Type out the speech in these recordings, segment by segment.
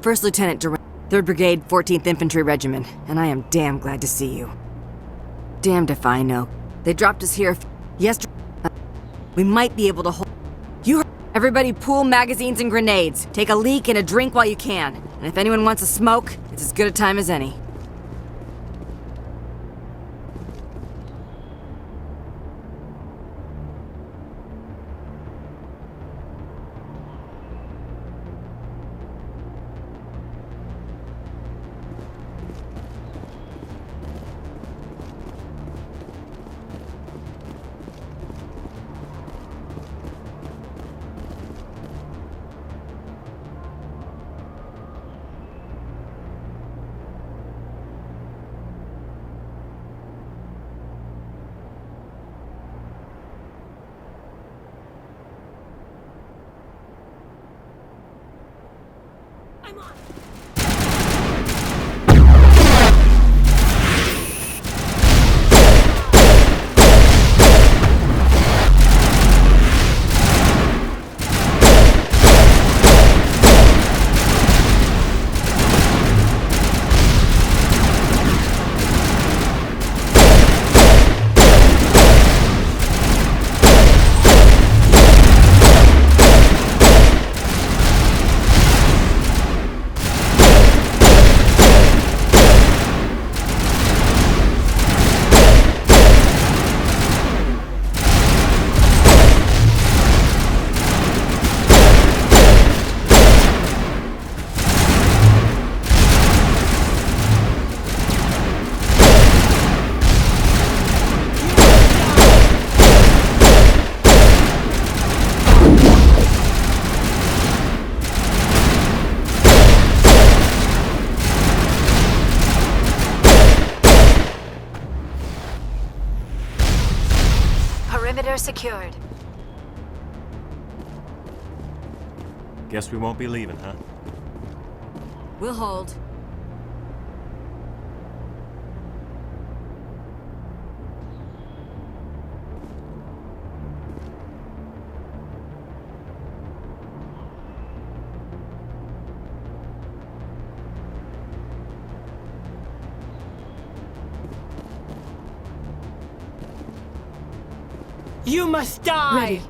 First Lieutenant Durant, 3rd Brigade, 14th Infantry Regiment, and I am damn glad to see you. Damned if I know. They dropped us here yesterday. We might be able to hold... You heard... Everybody pool magazines and grenades. Take a leak and a drink while you can. And if anyone wants a smoke, it's as good a time as any. I'm on. Perimeter secured. Guess we won't be leaving, huh? We'll hold. You must die! Ready.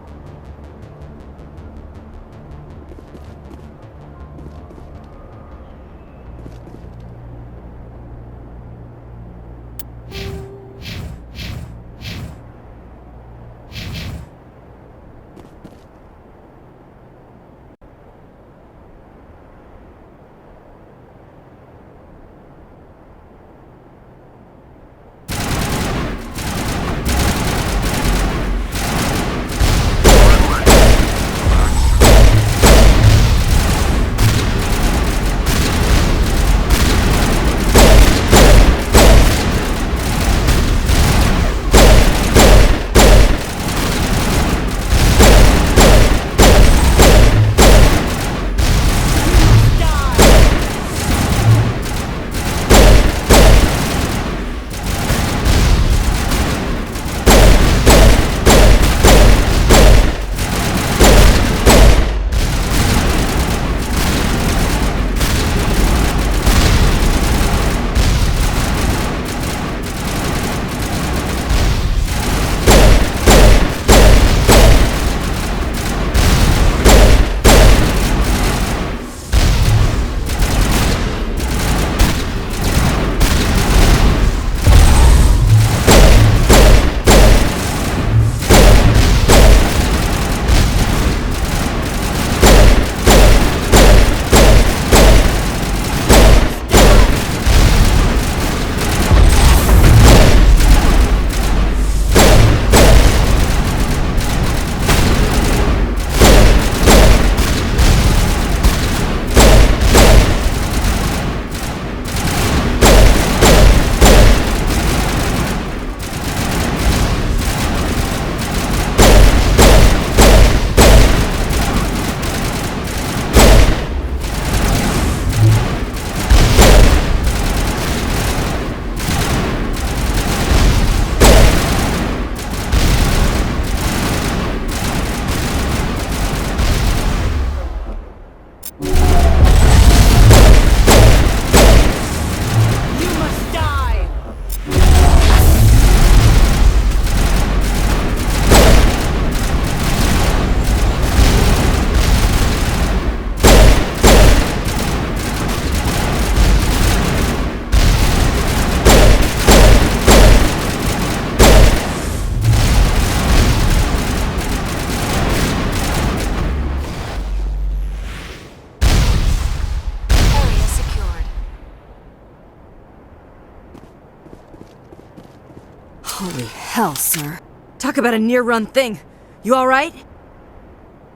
Holy hell, sir. Talk about a near-run thing. You alright?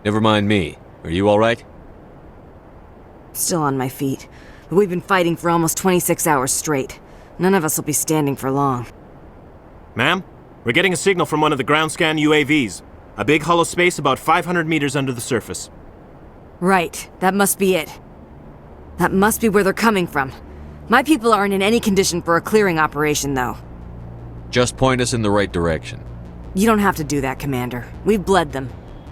Never mind me. Are you alright? Still on my feet. But we've been fighting for almost 26 hours straight. None of us will be standing for long. Ma'am, we're getting a signal from one of the ground scan UAVs. A big hollow space about 500 meters under the surface. Right. That must be it. That must be where they're coming from. My people aren't in any condition for a clearing operation, though. Just point us in the right direction. You don't have to do that, Commander. We've bled them.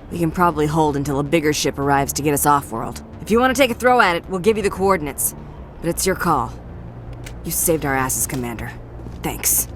We can probably hold until a bigger ship arrives to get us off-world. If you want to take a throw at it, we'll give you the coordinates. But it's your call. You saved our asses, Commander. Thanks.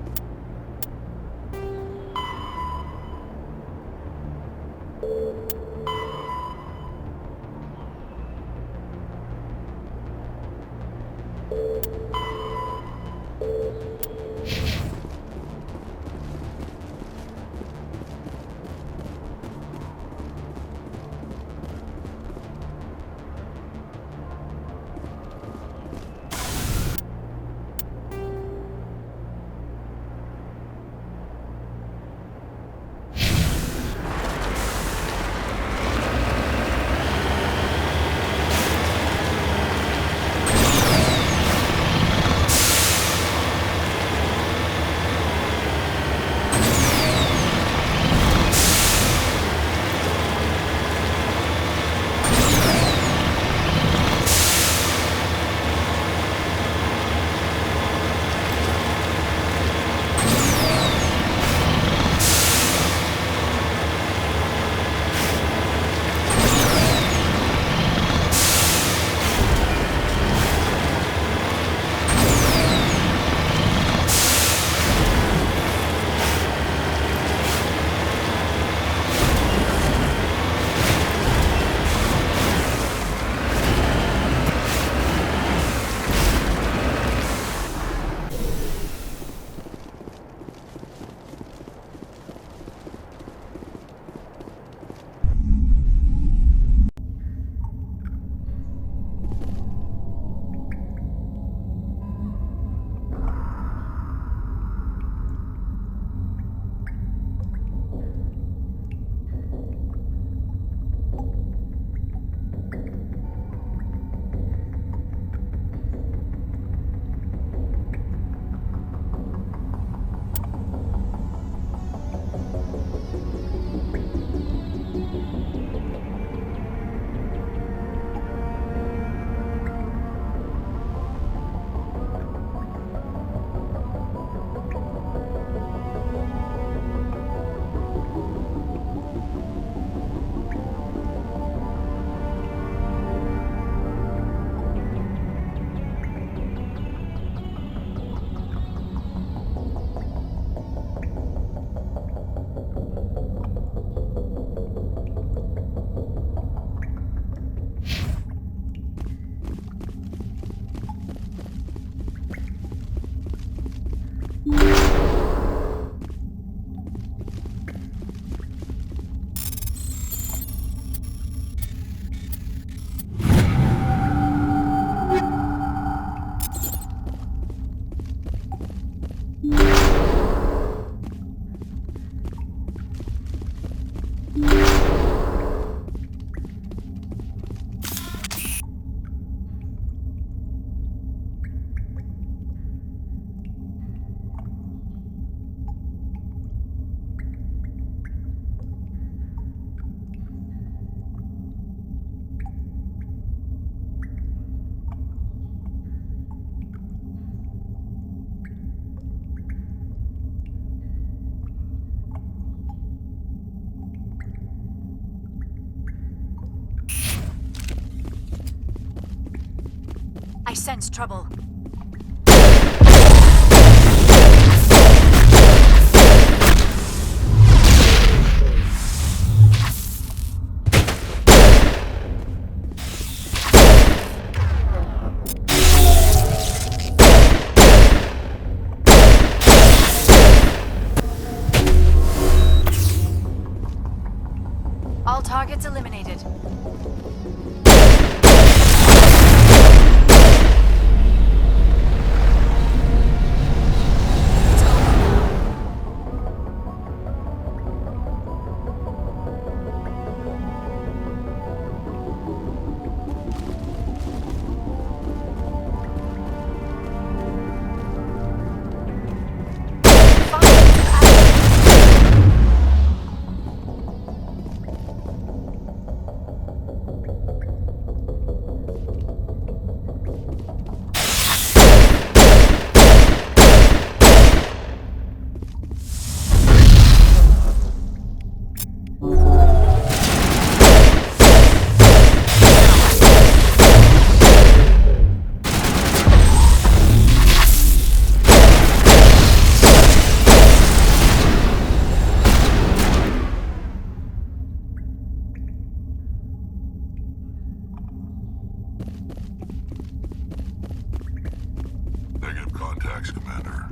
I sense trouble. All targets eliminated. Contacts, Commander.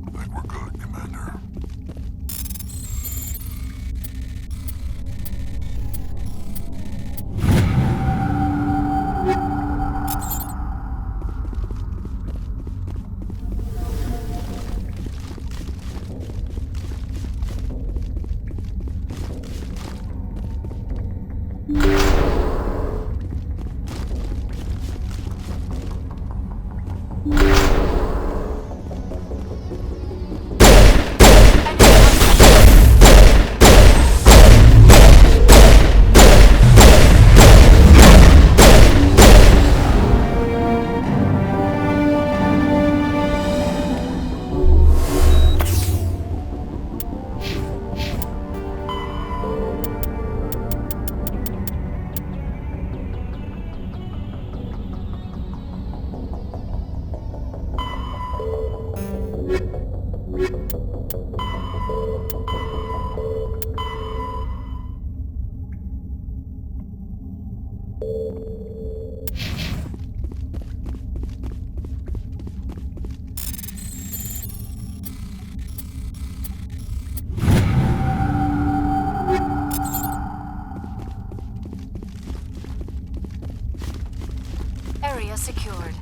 I think we're good, Commander. Area secured.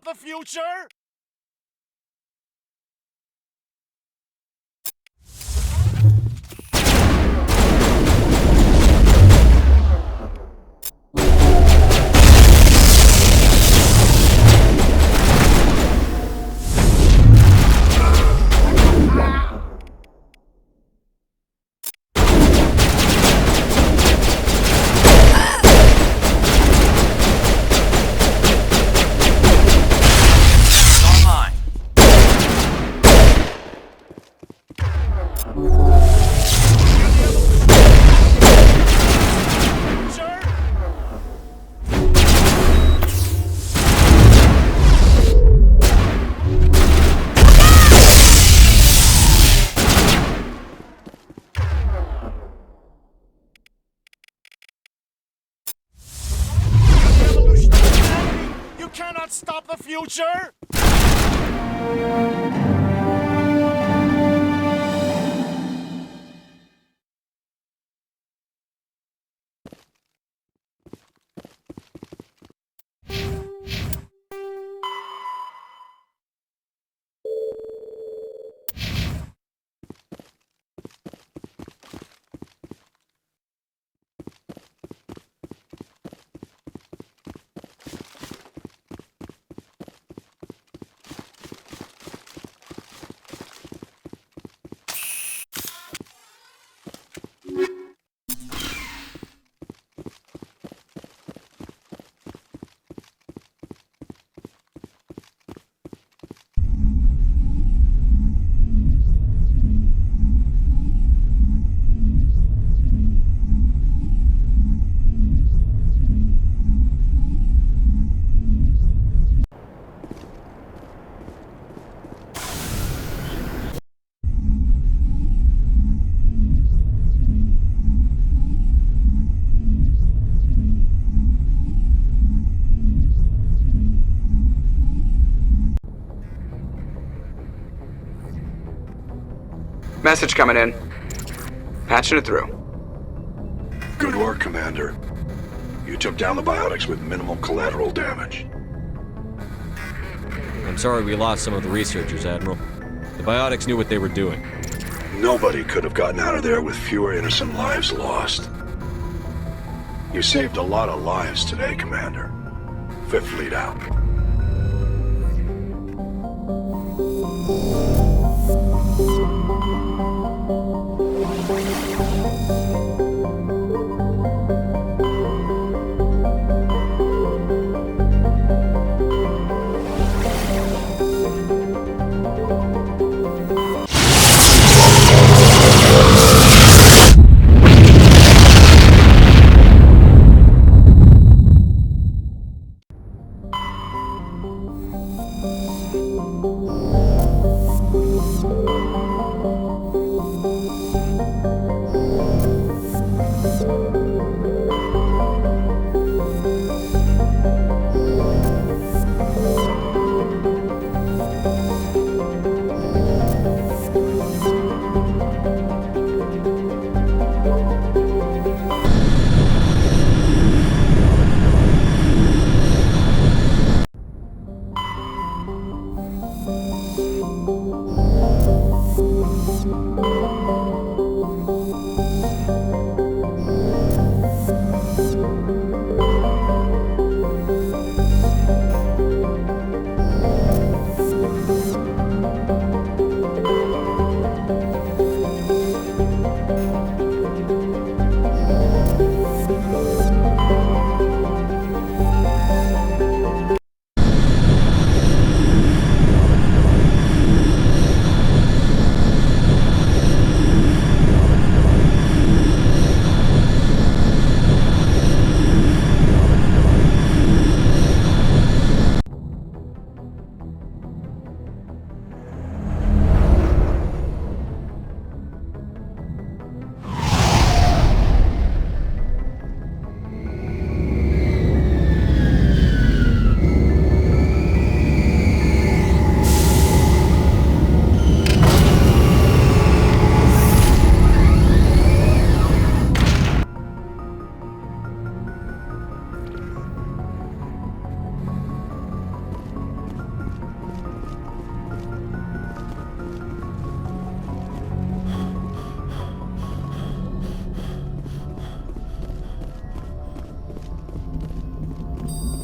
stop the future? You cannot stop the future! Message coming in. Patching it through. Good work, Commander. You took down the biotics with minimal collateral damage. I'm sorry we lost some of the researchers, Admiral. The biotics knew what they were doing. Nobody could have gotten out of there with fewer innocent lives lost. You saved a lot of lives today, Commander. Fifth Fleet out.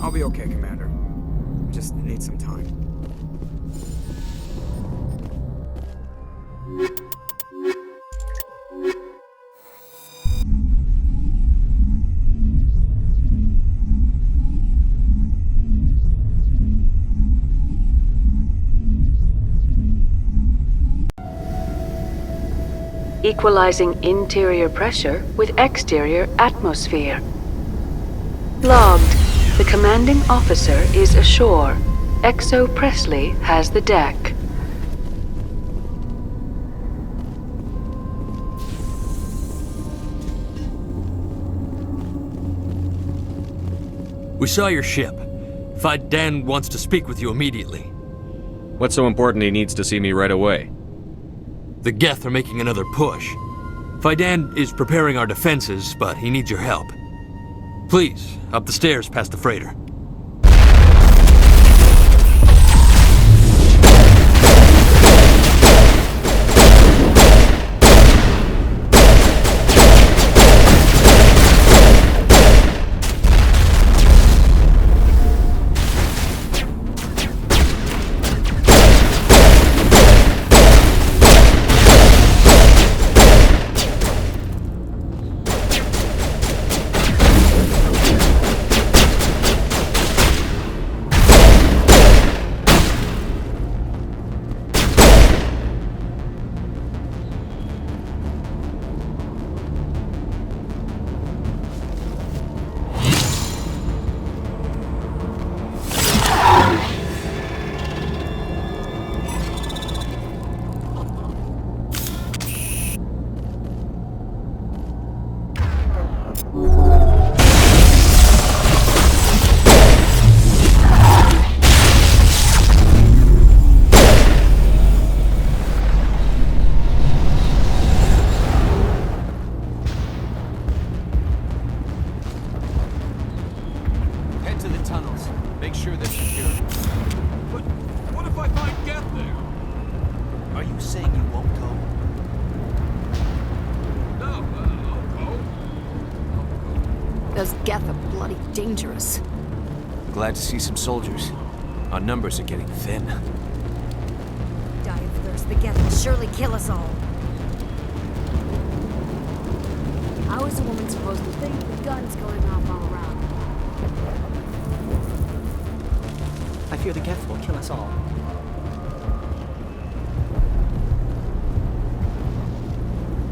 I'll be okay, Commander. Just need some time. Equalizing interior pressure with exterior atmosphere. Logged. The commanding officer is ashore. Exo Presley has the deck. We saw your ship. Faidan wants to speak with you immediately. What's so important he needs to see me right away? The Geth are making another push. Faidan is preparing our defenses, but he needs your help. Please, up the stairs past the freighter. Head to the tunnels. Make sure they're secure. But what if I find Geth there? Are you saying you won't go? No, I'll go. Those Geth are bloody dangerous. Glad to see some soldiers. Our numbers are getting thin. Die of thirst. The Geth will surely kill us all. How is a woman supposed to think with guns going off all around? I fear the Geth will kill us all.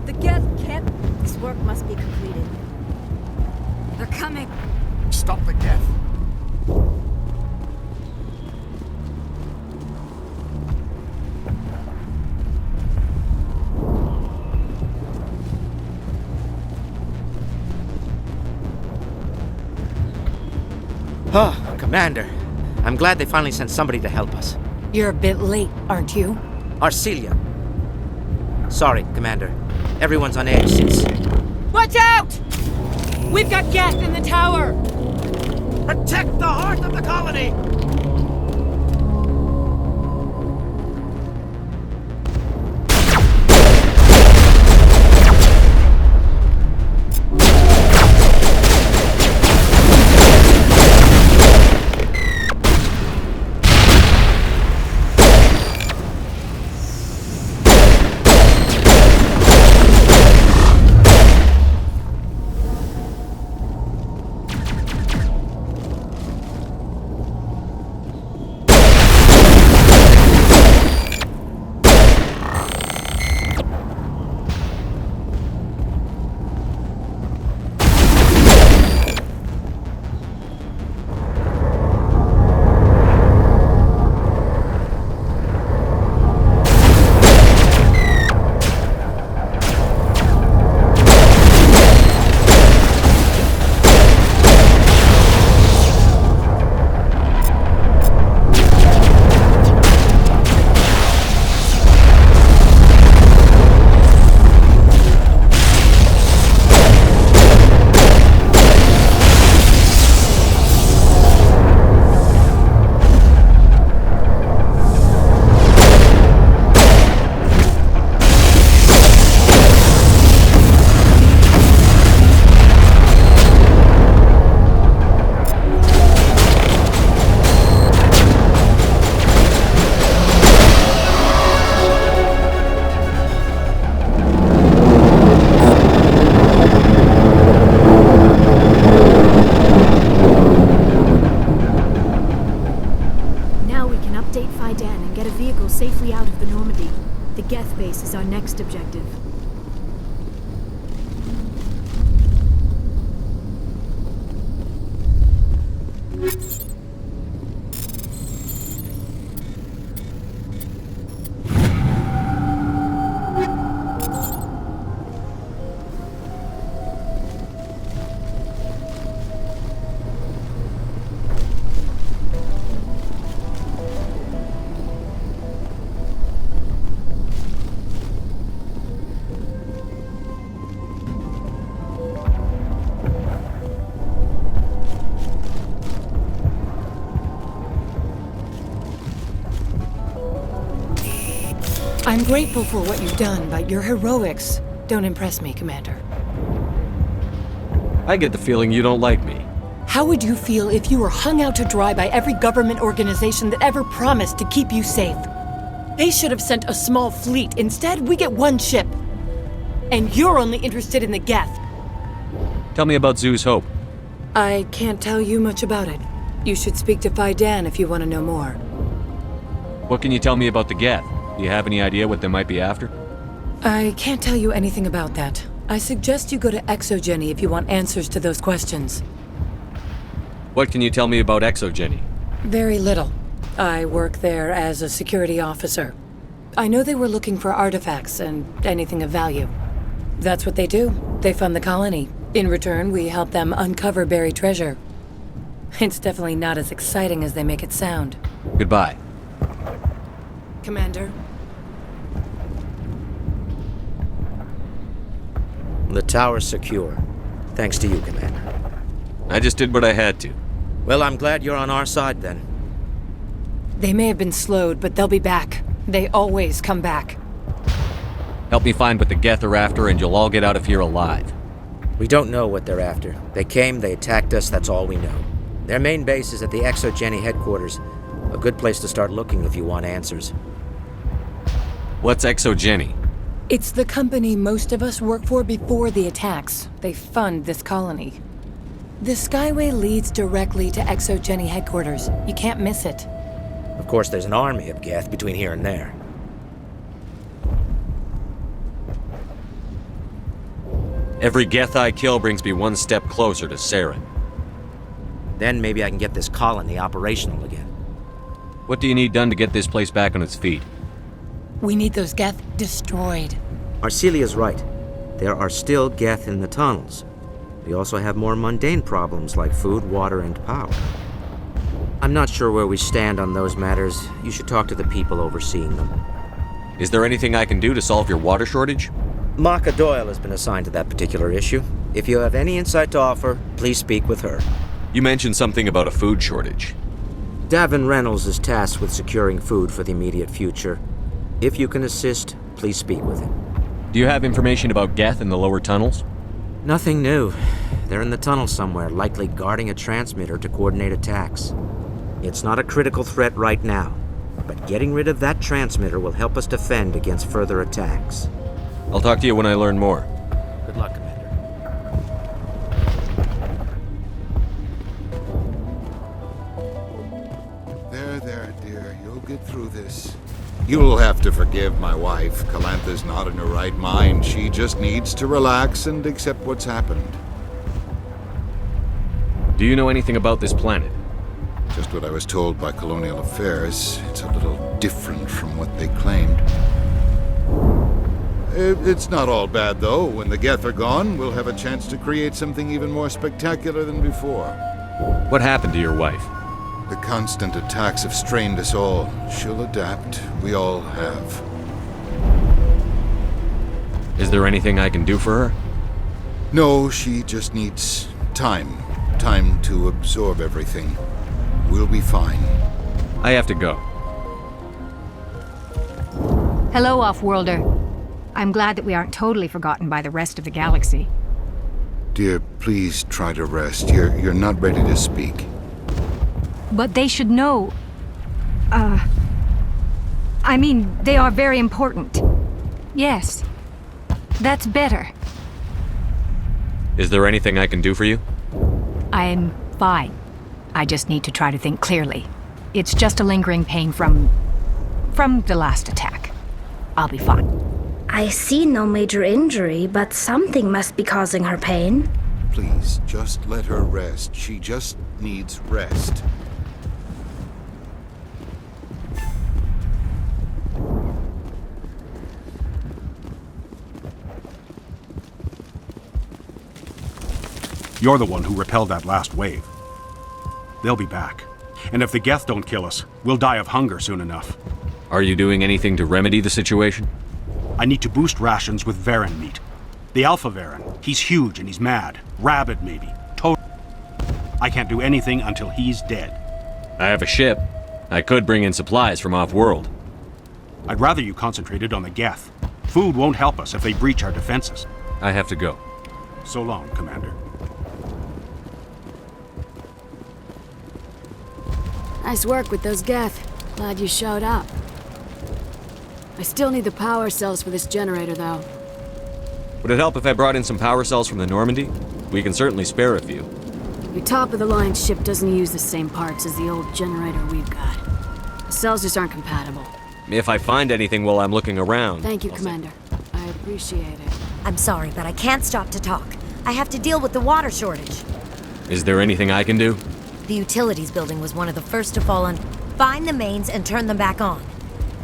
The Geth can't. This work must be completed. They're coming. Stop the Geth. Oh, Commander. I'm glad they finally sent somebody to help us. You're a bit late, aren't you? Arcelia. Sorry, Commander. Everyone's on edge since... Watch out! We've got Geth in the tower! Protect the heart of the colony! Faidan and get a vehicle safely out of the Normandy. The Geth base is our next objective. I'm grateful for what you've done, but your heroics don't impress me, Commander. I get the feeling you don't like me. How would you feel if you were hung out to dry by every government organization that ever promised to keep you safe? They should have sent a small fleet. Instead, we get one ship. And you're only interested in the Geth. Tell me about Zoo's Hope. I can't tell you much about it. You should speak to Faidan if you want to know more. What can you tell me about the Geth? Do you have any idea what they might be after? I can't tell you anything about that. I suggest you go to Exogeny if you want answers to those questions. What can you tell me about Exogeny? Very little. I work there as a security officer. I know they were looking for artifacts and anything of value. That's what they do. They fund the colony. In return, we help them uncover buried treasure. It's definitely not as exciting as they make it sound. Goodbye. Commander? The tower's secure. Thanks to you, Commander. I just did what I had to. Well, I'm glad you're on our side, then. They may have been slowed, but they'll be back. They always come back. Help me find what the Geth are after, and you'll all get out of here alive. We don't know what they're after. They came, they attacked us, that's all we know. Their main base is at the Exogeny headquarters. A good place to start looking if you want answers. What's Exogeny? It's the company most of us work for before the attacks. They fund this colony. The Skyway leads directly to Exogeny headquarters. You can't miss it. Of course, there's an army of Geth between here and there. Every Geth I kill brings me one step closer to Saren. Then maybe I can get this colony operational again. What do you need done to get this place back on its feet? We need those Geth destroyed. Arcelia's right. There are still Geth in the tunnels. We also have more mundane problems like food, water, and power. I'm not sure where we stand on those matters. You should talk to the people overseeing them. Is there anything I can do to solve your water shortage? Maka Doyle has been assigned to that particular issue. If you have any insight to offer, please speak with her. You mentioned something about a food shortage. Davin Reynolds is tasked with securing food for the immediate future. If you can assist, please speak with him. Do you have information about Geth in the lower tunnels? Nothing new. They're in the tunnel somewhere, likely guarding a transmitter to coordinate attacks. It's not a critical threat right now, but getting rid of that transmitter will help us defend against further attacks. I'll talk to you when I learn more. Good luck, Commander. There, dear. You'll get through this. You'll have to forgive my wife. Calantha's not in her right mind. She just needs to relax and accept what's happened. Do you know anything about this planet? Just what I was told by Colonial Affairs. It's a little different from what they claimed. It's not all bad, though. When the Geth are gone, we'll have a chance to create something even more spectacular than before. What happened to your wife? The constant attacks have strained us all. She'll adapt. We all have. Is there anything I can do for her? No, she just needs time. Time to absorb everything. We'll be fine. I have to go. Hello, Off-Worlder. I'm glad that we aren't totally forgotten by the rest of the galaxy. Dear, please try to rest. You're not ready to speak. But they should know... I mean, they are very important. Yes. That's better. Is there anything I can do for you? I'm fine. I just need to try to think clearly. It's just a lingering pain from... from the last attack. I'll be fine. I see no major injury, but something must be causing her pain. Please, just let her rest. She just needs rest. You're the one who repelled that last wave. They'll be back. And if the Geth don't kill us, we'll die of hunger soon enough. Are you doing anything to remedy the situation? I need to boost rations with Varen meat. The Alpha Varen, he's huge and he's mad. Rabid, maybe. I can't do anything until he's dead. I have a ship. I could bring in supplies from off-world. I'd rather you concentrated on the Geth. Food won't help us if they breach our defenses. I have to go. So long, Commander. Nice work with those Geth. Glad you showed up. I still need the power cells for this generator, though. Would it help if I brought in some power cells from the Normandy? We can certainly spare a few. Your top-of-the-line ship doesn't use the same parts as the old generator we've got. The cells just aren't compatible. If I find anything while I'm looking around... Thank you, Commander. I appreciate it. I'm sorry, but I can't stop to talk. I have to deal with the water shortage. Is there anything I can do? The utilities building was one of the first to fall on. Find the mains and turn them back on.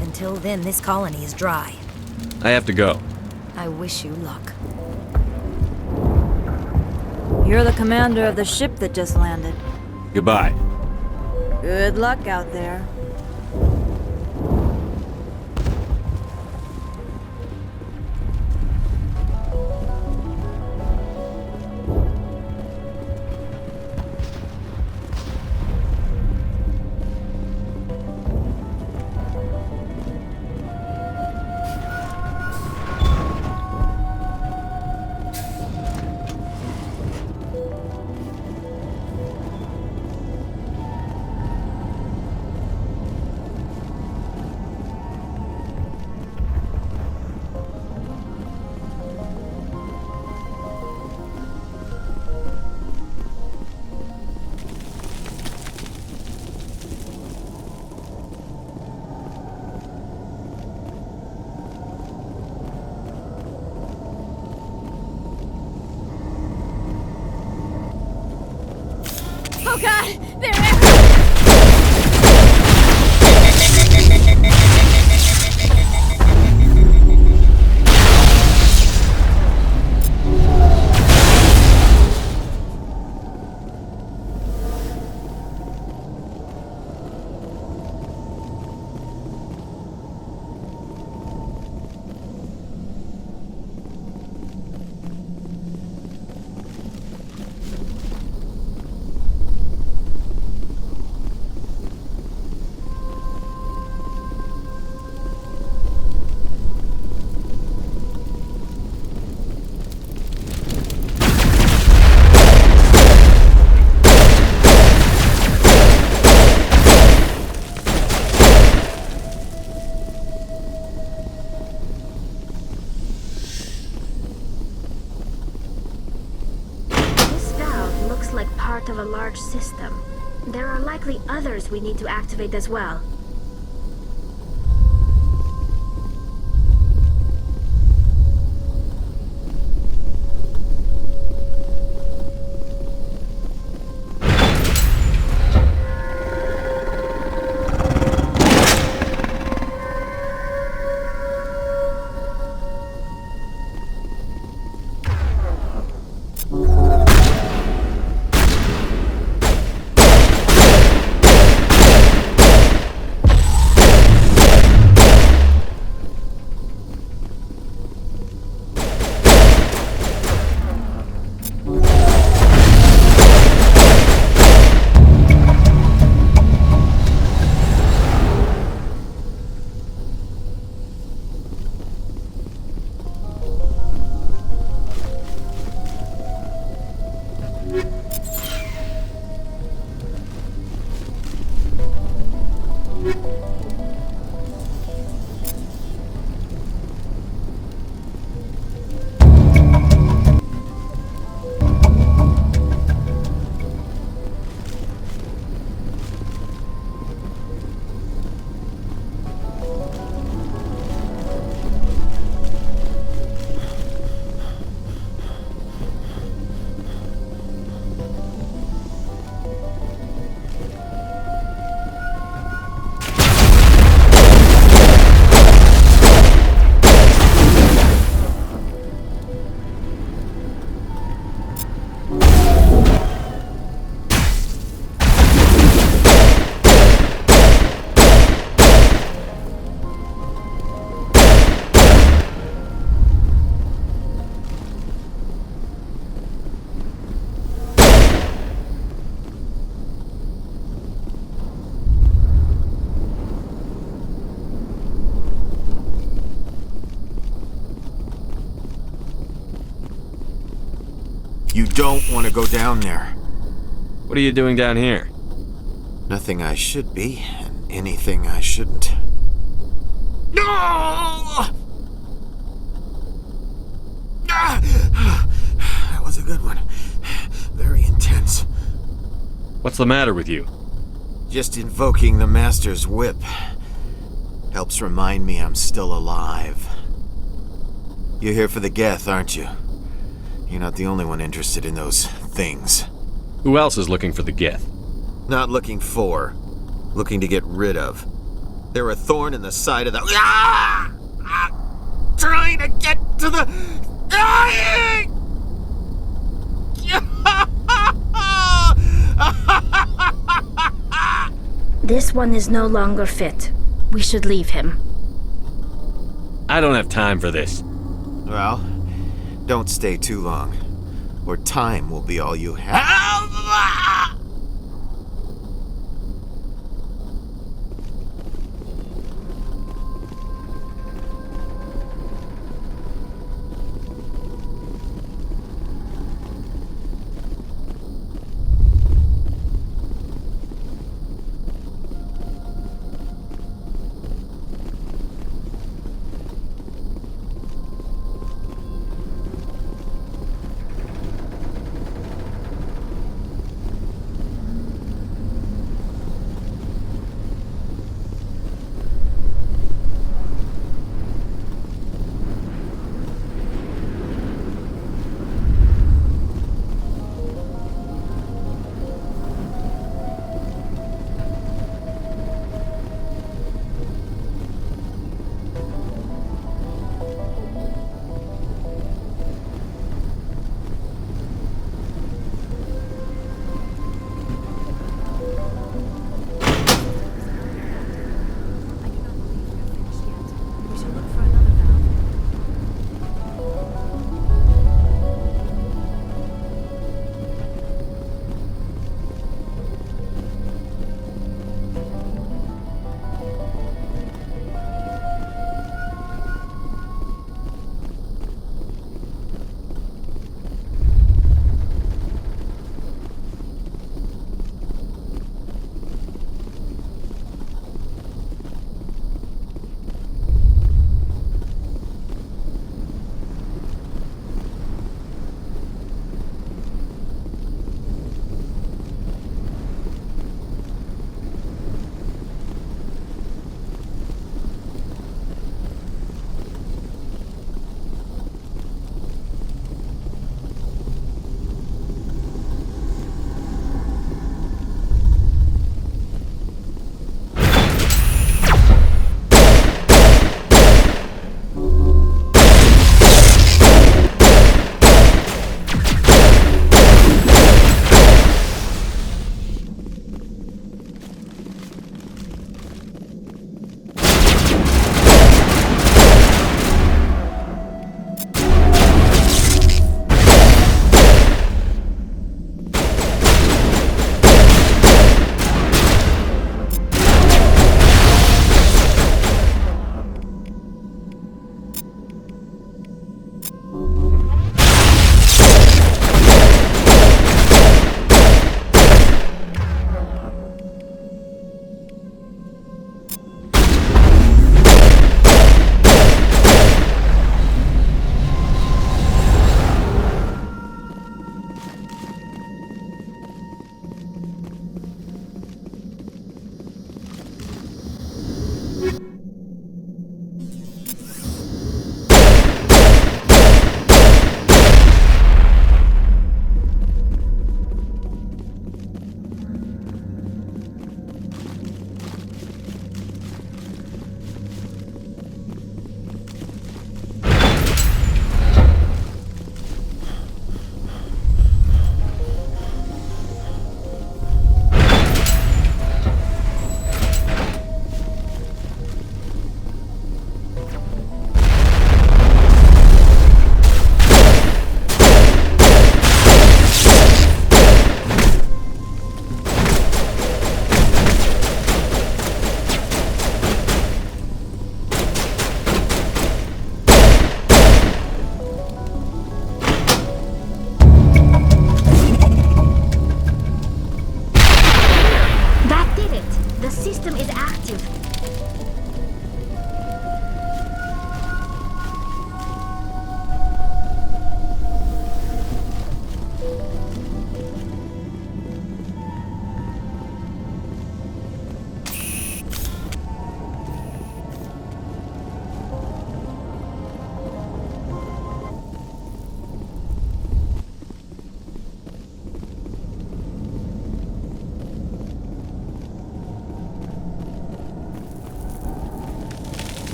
Until then, this colony is dry. I have to go. I wish you luck. You're the commander of the ship that just landed. Goodbye. Good luck out there. Oh god! They're of a large system. There are likely others we need to activate as well. You don't want to go down there. What are you doing down here? Nothing I should be, and anything I shouldn't. No! That was a good one. Very intense. What's the matter with you? Just invoking the Master's whip helps remind me I'm still alive. You're here for the Geth, aren't you? You're not the only one interested in those things. Who else is looking for the Geth? Not looking for. Looking to get rid of. They're a thorn in the side of the... Trying to get to the... This one is no longer fit. We should leave him. I don't have time for this. Well, don't stay too long, or time will be all you have.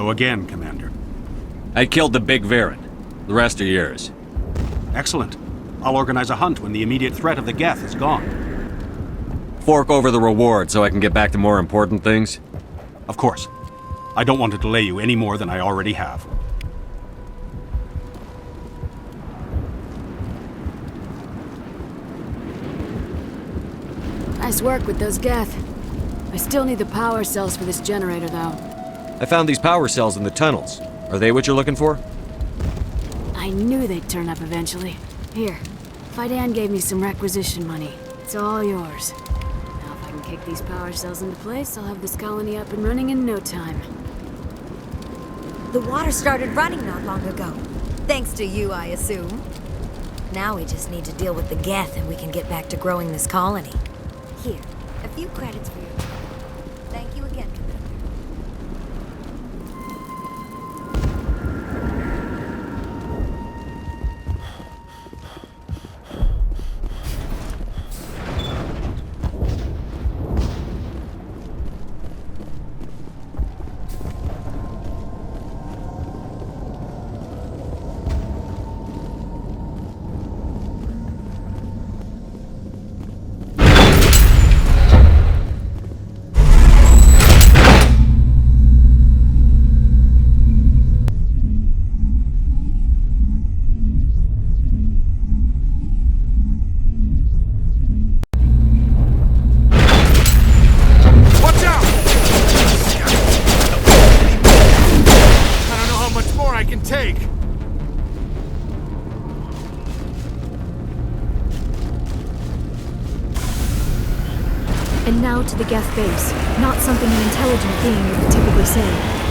Hello again, Commander. I killed the big Varen. The rest are yours. Excellent. I'll organize a hunt when the immediate threat of the Geth is gone. Fork over the reward so I can get back to more important things? Of course. I don't want to delay you any more than I already have. Nice work with those Geth. I still need the power cells for this generator, though. I found these power cells in the tunnels. Are they what you're looking for? I knew they'd turn up eventually. Here, Fidan gave me some requisition money. It's all yours. Now if I can kick these power cells into place, I'll have this colony up and running in no time. The water started running not long ago. Thanks to you, I assume. Now we just need to deal with the Geth and we can get back to growing this colony. Here, a few credits for your trouble. Thank you again, Commander. And now to the Geth base. Not something an intelligent being would typically say.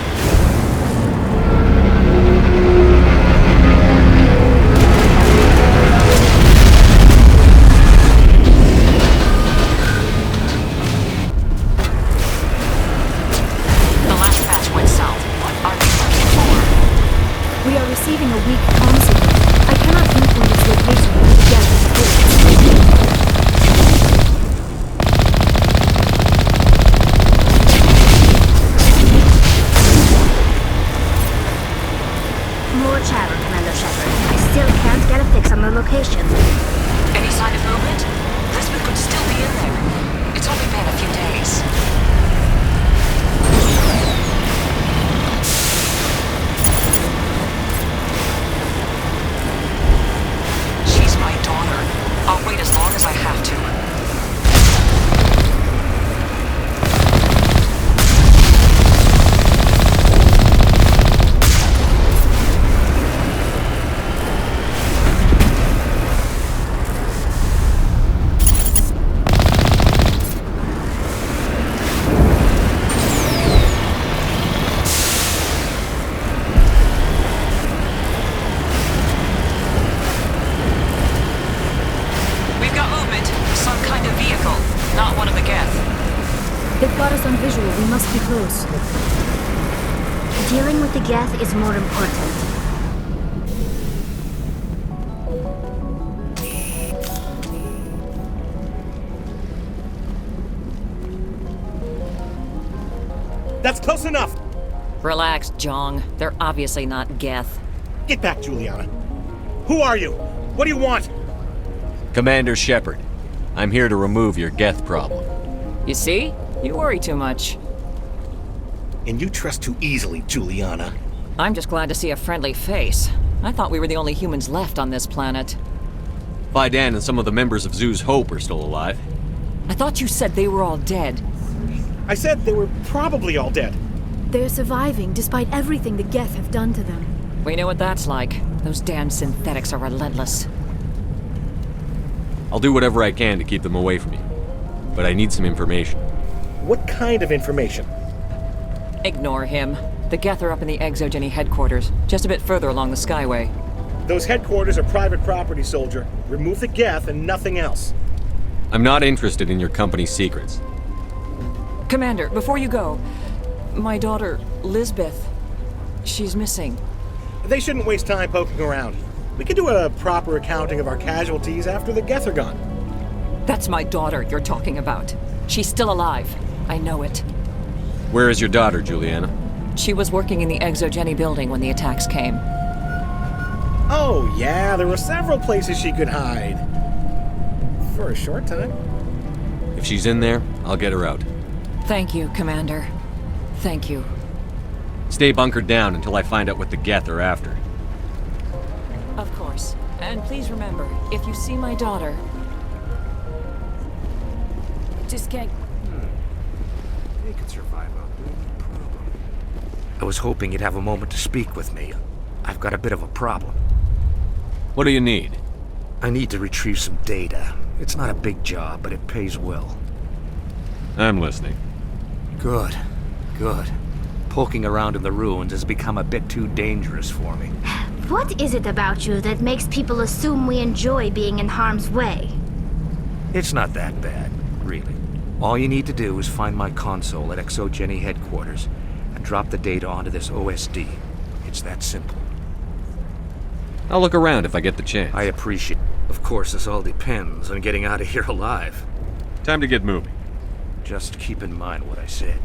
Dealing with the Geth is more important. That's close enough! Relax, Jong. They're obviously not Geth. Get back, Juliana. Who are you? What do you want? Commander Shepard. I'm here to remove your Geth problem. You see? You worry too much. And you trust too easily, Juliana. I'm just glad to see a friendly face. I thought we were the only humans left on this planet. Fidan and some of the members of Zoo's Hope are still alive. I thought you said they were all dead. I said they were probably all dead. They're surviving despite everything the Geth have done to them. We know what that's like. Those damn synthetics are relentless. I'll do whatever I can to keep them away from you. But I need some information. What kind of information? Ignore him. The Geth are up in the Exogeny headquarters, just a bit further along the Skyway. Those headquarters are private property, soldier. Remove the Geth and nothing else. I'm not interested in your company's secrets. Commander, before you go, my daughter, Lisbeth, she's missing. They shouldn't waste time poking around. We can do a proper accounting of our casualties after the Geth are gone. That's my daughter you're talking about. She's still alive. I know it. Where is your daughter, Juliana? She was working in the Exogeny building when the attacks came. Oh, yeah, there were several places she could hide. For a short time. If she's in there, I'll get her out. Thank you, Commander. Thank you. Stay bunkered down until I find out what the Geth are after. Of course. And please remember, if you see my daughter... Just can't... They could survive out there, no problem. I was hoping you'd have a moment to speak with me. I've got a bit of a problem. What do you need? I need to retrieve some data. It's not a big job, but it pays well. I'm listening. Good. Good. Poking around in the ruins has become a bit too dangerous for me. What is it about you that makes people assume we enjoy being in harm's way? It's not that bad, really. All you need to do is find my console at Exogeny headquarters and drop the data onto this OSD. It's that simple. I'll look around if I get the chance. I appreciate it. Of course, this all depends on getting out of here alive. Time to get moving. Just keep in mind what I said.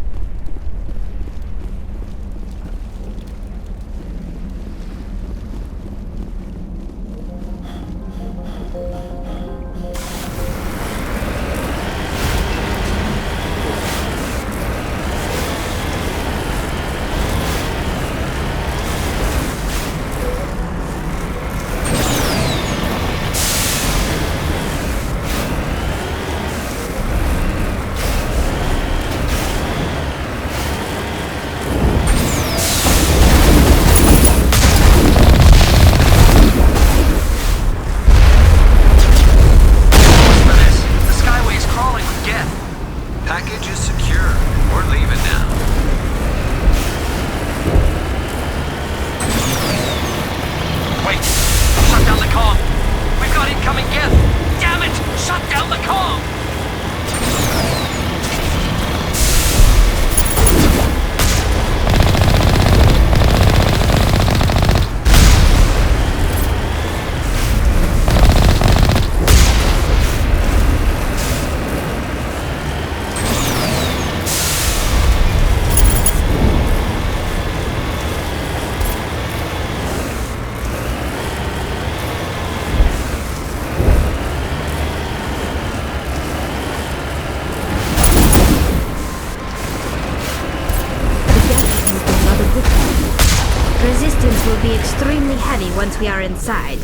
Resistance will be extremely heavy once we are inside.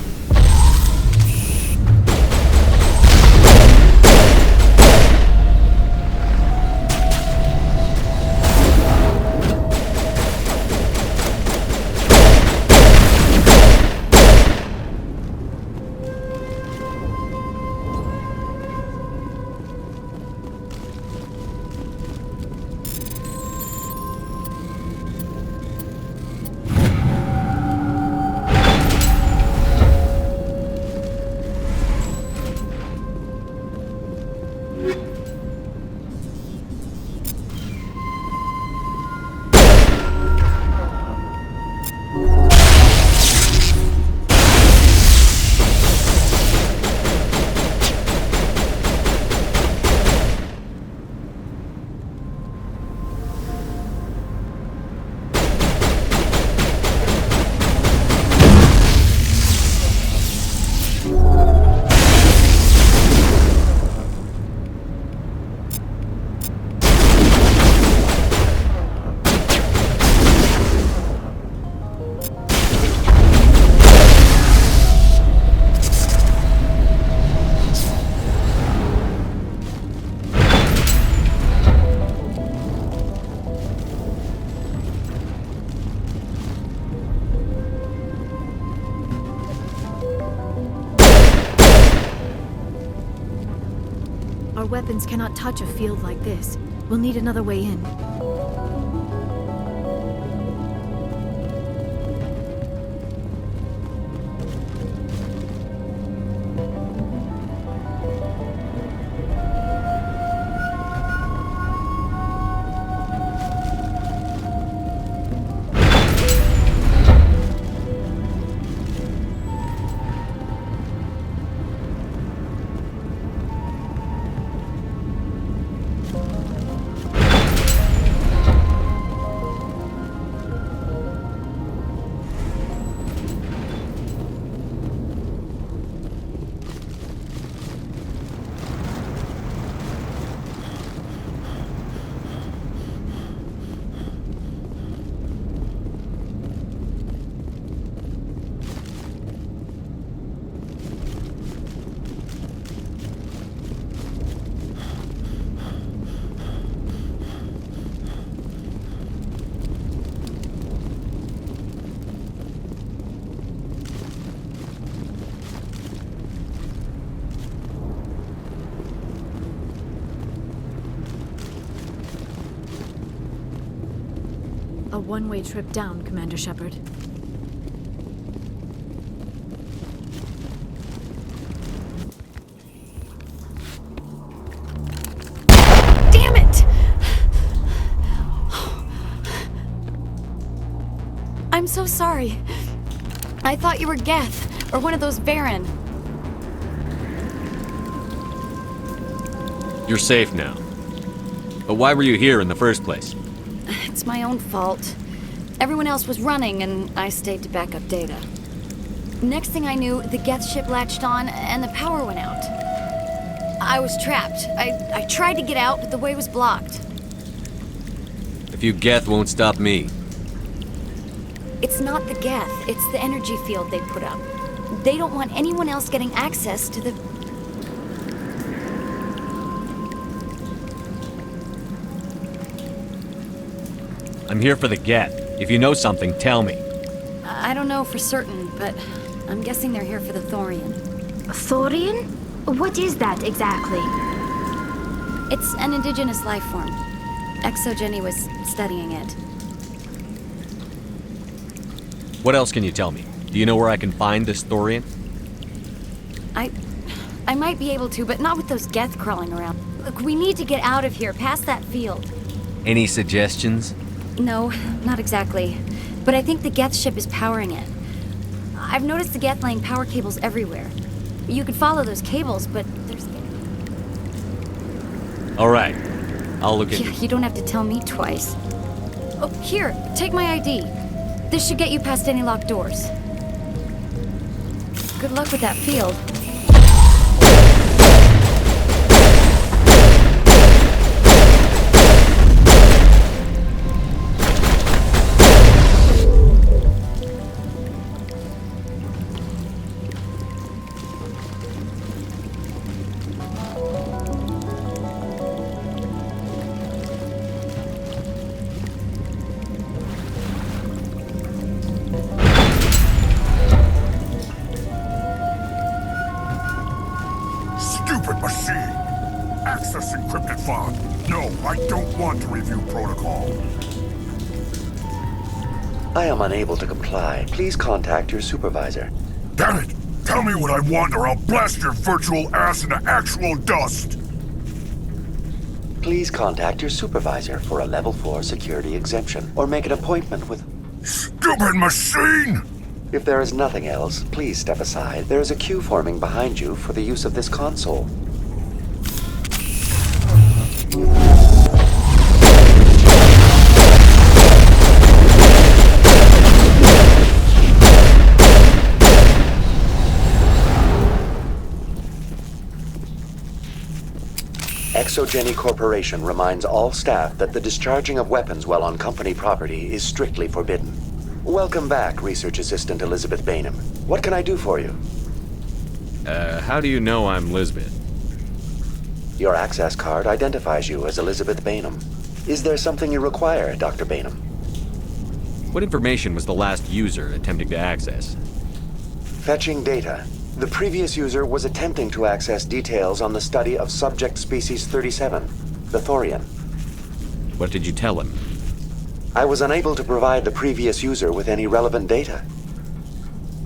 Our weapons cannot touch a field like this. We'll need another way in. one-way trip down, Commander Shepard. Damn it! I'm so sorry. I thought you were Geth, or one of those Varen. You're safe now. But why were you here in the first place? It's my own fault. Everyone else was running, and I stayed to back up data. Next thing I knew, the Geth ship latched on, and the power went out. I was trapped. I tried to get out, but the way was blocked. If you Geth won't stop me. It's not the Geth, it's the energy field they put up. They don't want anyone else getting access to the... I'm here for the Geth. If you know something, tell me. I don't know for certain, but I'm guessing they're here for the Thorian. Thorian? What is that exactly? It's an indigenous life form. Exogeny was studying it. What else can you tell me? Do you know where I can find this Thorian? I might be able to, but not with those Geth crawling around. Look, we need to get out of here, past that field. Any suggestions? No, not exactly. But I think the Geth ship is powering it. I've noticed the Geth laying power cables everywhere. You could follow those cables, but there's... All right. I'll look into Yeah, you don't have to tell me twice. Oh, here, take my ID. This should get you past any locked doors. Good luck with that field. Stupid machine! Access encrypted file. No, I don't want to review protocol. I am unable to comply. Please contact your supervisor. Damn it! Tell me what I want or I'll blast your virtual ass into actual dust! Please contact your supervisor for a level 4 security exemption, or make an appointment with... Stupid machine! If there is nothing else, please step aside. There is a queue forming behind you for the use of this console. Exogeny Corporation reminds all staff that the discharging of weapons while on company property is strictly forbidden. Welcome back, Research Assistant Elizabeth Bainham. What can I do for you? How do you know I'm Lisbeth? Your access card identifies you as Elizabeth Bainham. Is there something you require, Dr. Bainham? What information was the last user attempting to access? Fetching data. The previous user was attempting to access details on the study of subject species 37, the Thorian. What did you tell him? I was unable to provide the previous user with any relevant data.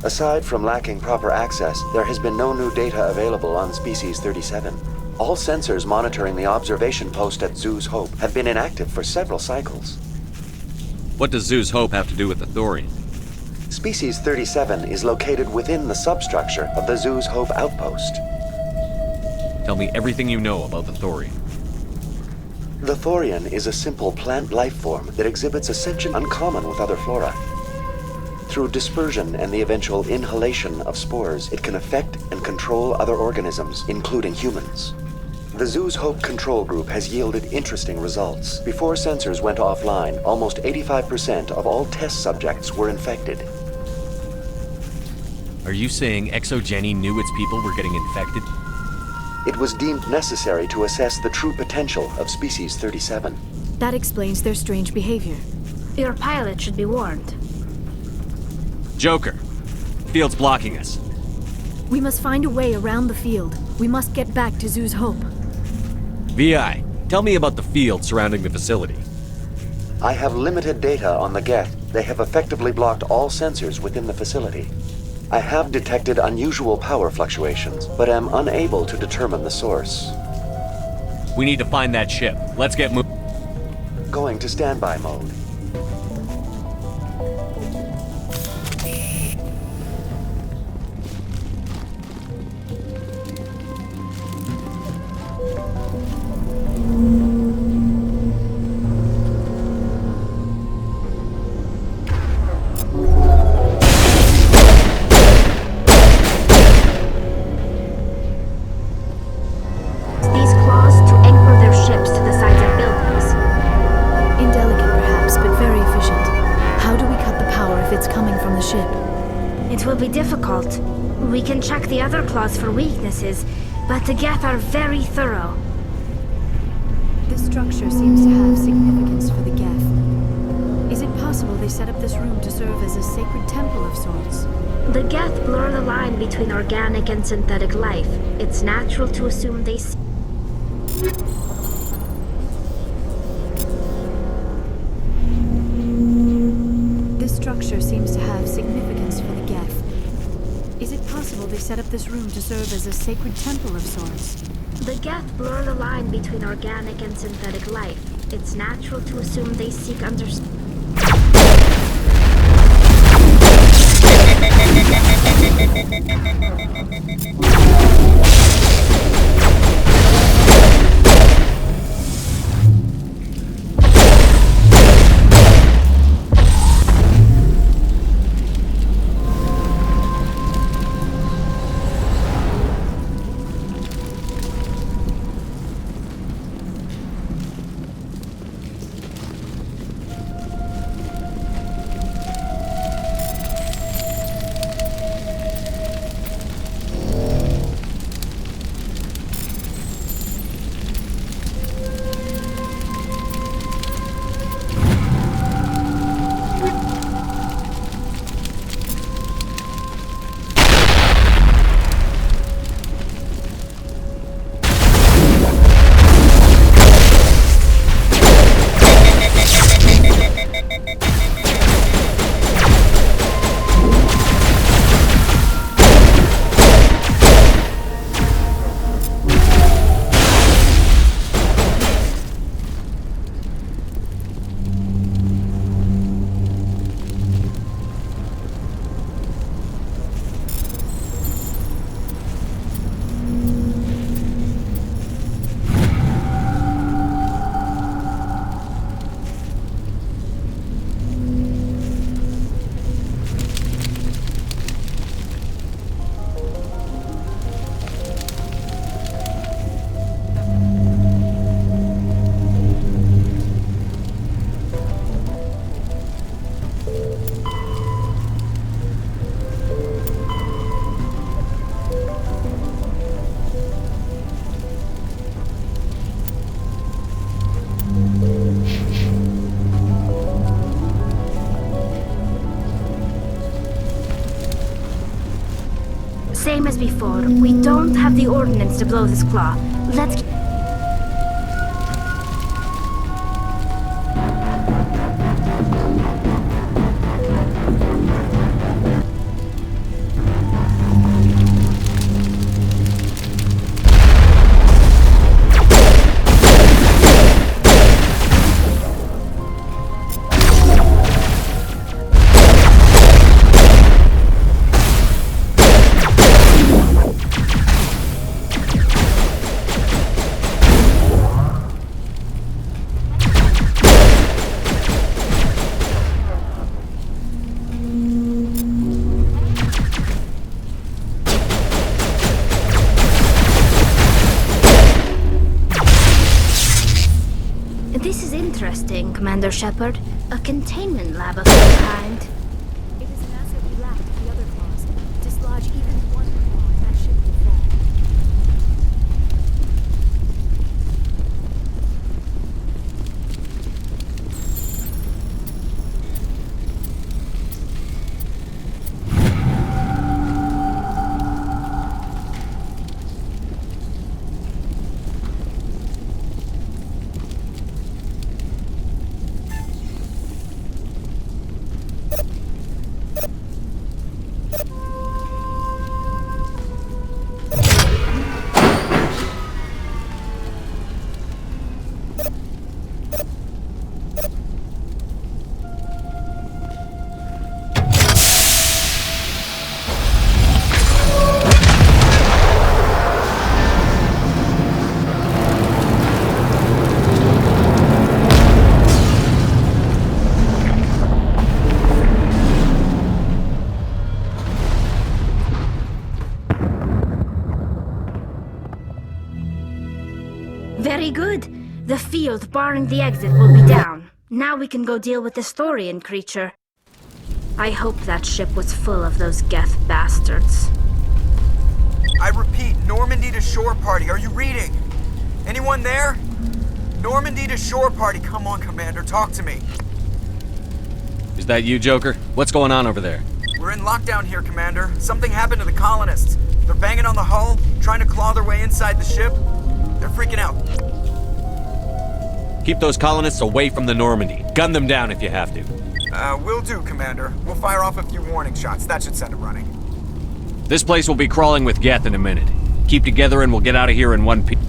Aside from lacking proper access, there has been no new data available on species 37. All sensors monitoring the observation post at Zoo's Hope have been inactive for several cycles. What does Zoo's Hope have to do with the Thorian? Species 37 is located within the substructure of the Zoo's Hope outpost. Tell me everything you know about the Thorian. The Thorian is a simple plant life form that exhibits ascension uncommon with other flora. Through dispersion and the eventual inhalation of spores, it can affect and control other organisms, including humans. The Zoo's Hope control group has yielded interesting results. Before sensors went offline, almost 85% of all test subjects were infected. Are you saying Exogeny knew its people were getting infected? It was deemed necessary to assess the true potential of species 37. That explains their strange behavior. Your pilot should be warned. Joker, field's blocking us. We must find a way around the field. We must get back to Zoo's Hope. VI, tell me about the field surrounding the facility. I have limited data on the Geth. They have effectively blocked all sensors within the facility. I have detected unusual power fluctuations, but am unable to determine the source. We need to find that ship. Let's get moving. Going to standby mode. These claws to anchor their ships to the sides of buildings. Indelicate, perhaps, but very efficient. How do we cut the power if it's coming from the ship? It will be difficult. We can check the other claws for weaknesses, but the Geth are very thorough. This structure seems to have significance for the Geth. Is it possible they set up this room to serve as a sacred temple of sorts? The Geth blur the line between organic and synthetic life. It's natural to assume they see. This structure seems to have significance for the Geth. Is it possible they set up this room to serve as a sacred temple of sorts? The Geth blur the line between organic and synthetic life. It's natural to assume they seek understanding. Same as before. We don't have the ordnance to blow this claw. Let's... This is interesting, Commander Shepard. A containment lab of some kind. It is an asset we lack with the other claws. Dislodge even one claw and that ship will fall. Very good. The field barring the exit will be down. Now we can go deal with this Thorian creature. I hope that ship was full of those Geth bastards. I repeat, Normandy to shore party. Are you reading? Anyone there? Normandy to shore party. Come on, Commander, talk to me. Is that you, Joker? What's going on over there? We're in lockdown here, Commander. Something happened to the colonists. They're banging on the hull, trying to claw their way inside the ship. They're freaking out. Keep those colonists away from the Normandy. Gun them down if you have to. Will do, Commander. We'll fire off a few warning shots. That should send them running. This place will be crawling with Geth in a minute. Keep together and we'll get out of here in one piece.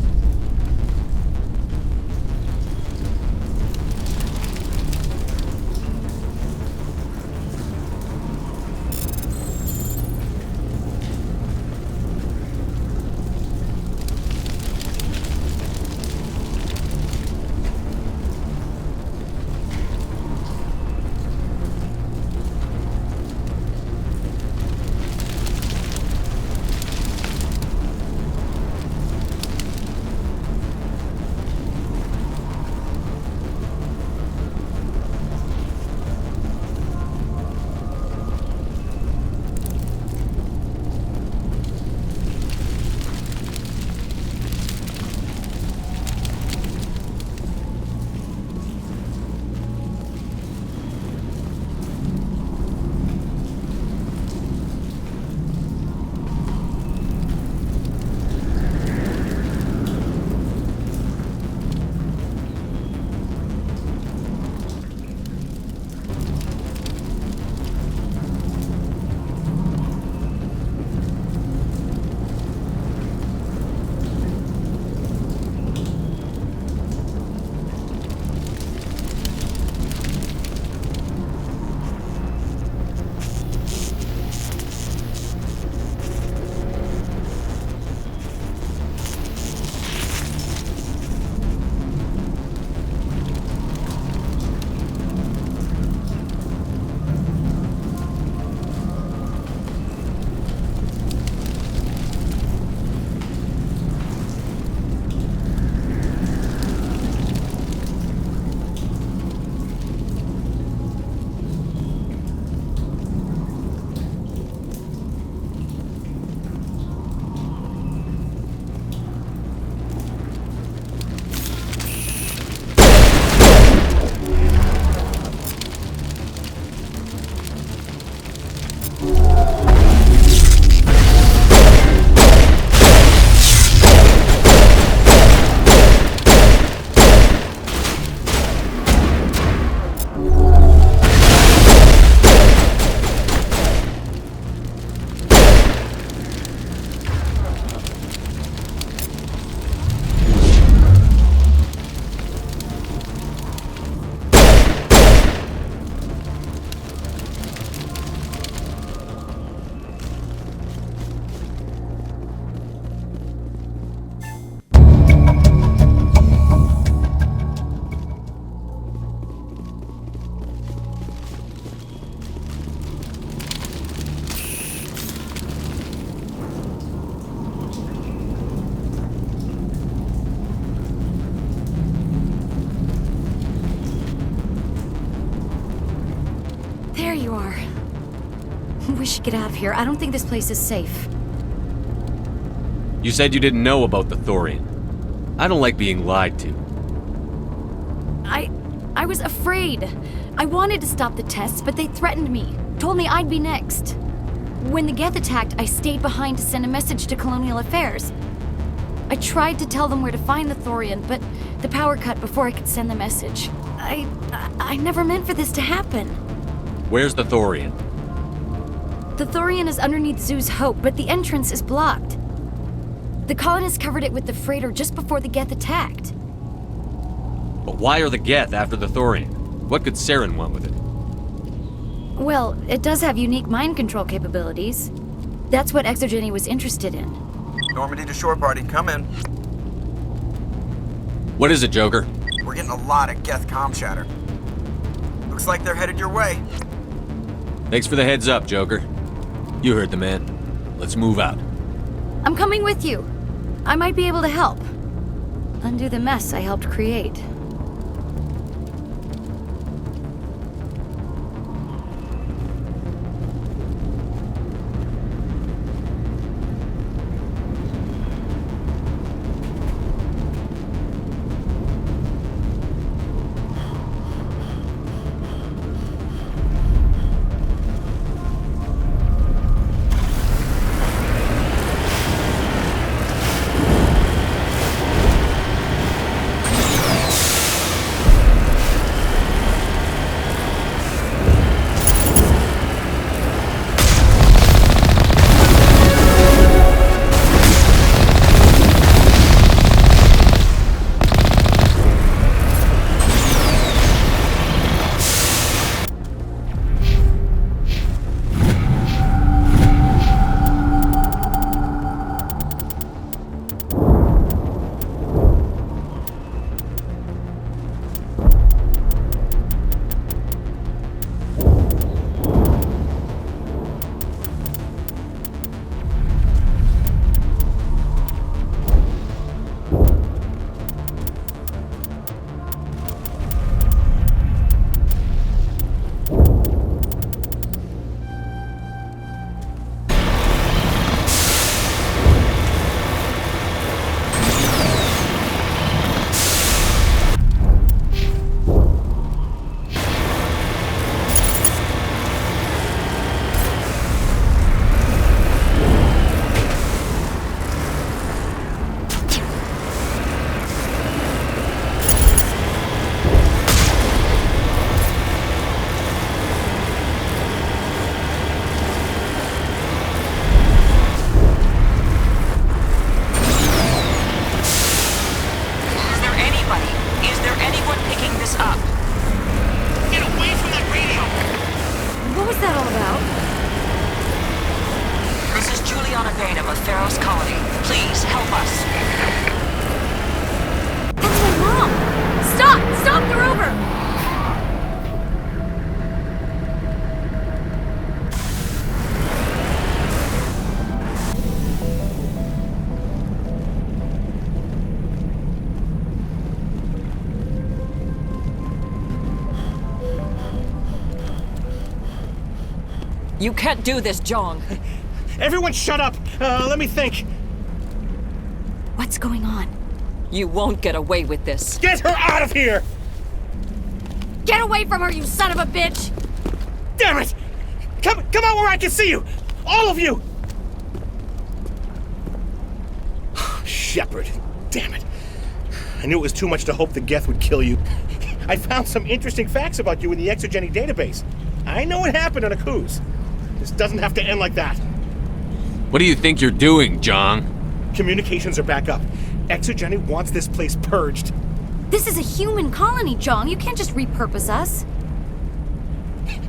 There you are. We should get out of here. I don't think this place is safe. You said you didn't know about the Thorian. I don't like being lied to. I was afraid. I wanted to stop the tests, but they threatened me. Told me I'd be next. When the Geth attacked, I stayed behind to send a message to Colonial Affairs. I tried to tell them where to find the Thorian, but the power cut before I could send the message. I never meant for this to happen. Where's the Thorian? The Thorian is underneath Zoo's Hope, but the entrance is blocked. The colonists covered it with the freighter just before the Geth attacked. But why are the Geth after the Thorian? What could Saren want with it? Well, it does have unique mind control capabilities. That's what Exogeny was interested in. Normandy to shore party, come in. What is it, Joker? We're getting a lot of Geth comm chatter. Looks like they're headed your way. Thanks for the heads up, Joker. You heard the man. Let's move out. I'm coming with you. I might be able to help. Undo the mess I helped create. of Feros colony. Please, help us. That's my mom! Stop! Stop! They're over! You can't do this, Jong. Everyone shut up! Let me think. What's going on? You won't get away with this. Get her out of here! Get away from her, you son of a bitch! Damn it! Come out where I can see you! All of you! Shepard, damn it. I knew it was too much to hope the Geth would kill you. I found some interesting facts about you in the Exogeny database. I know what happened on Akuz. This doesn't have to end like that. What do you think you're doing, Jong? Communications are back up. Exogeny wants this place purged. This is a human colony, Jong. You can't just repurpose us.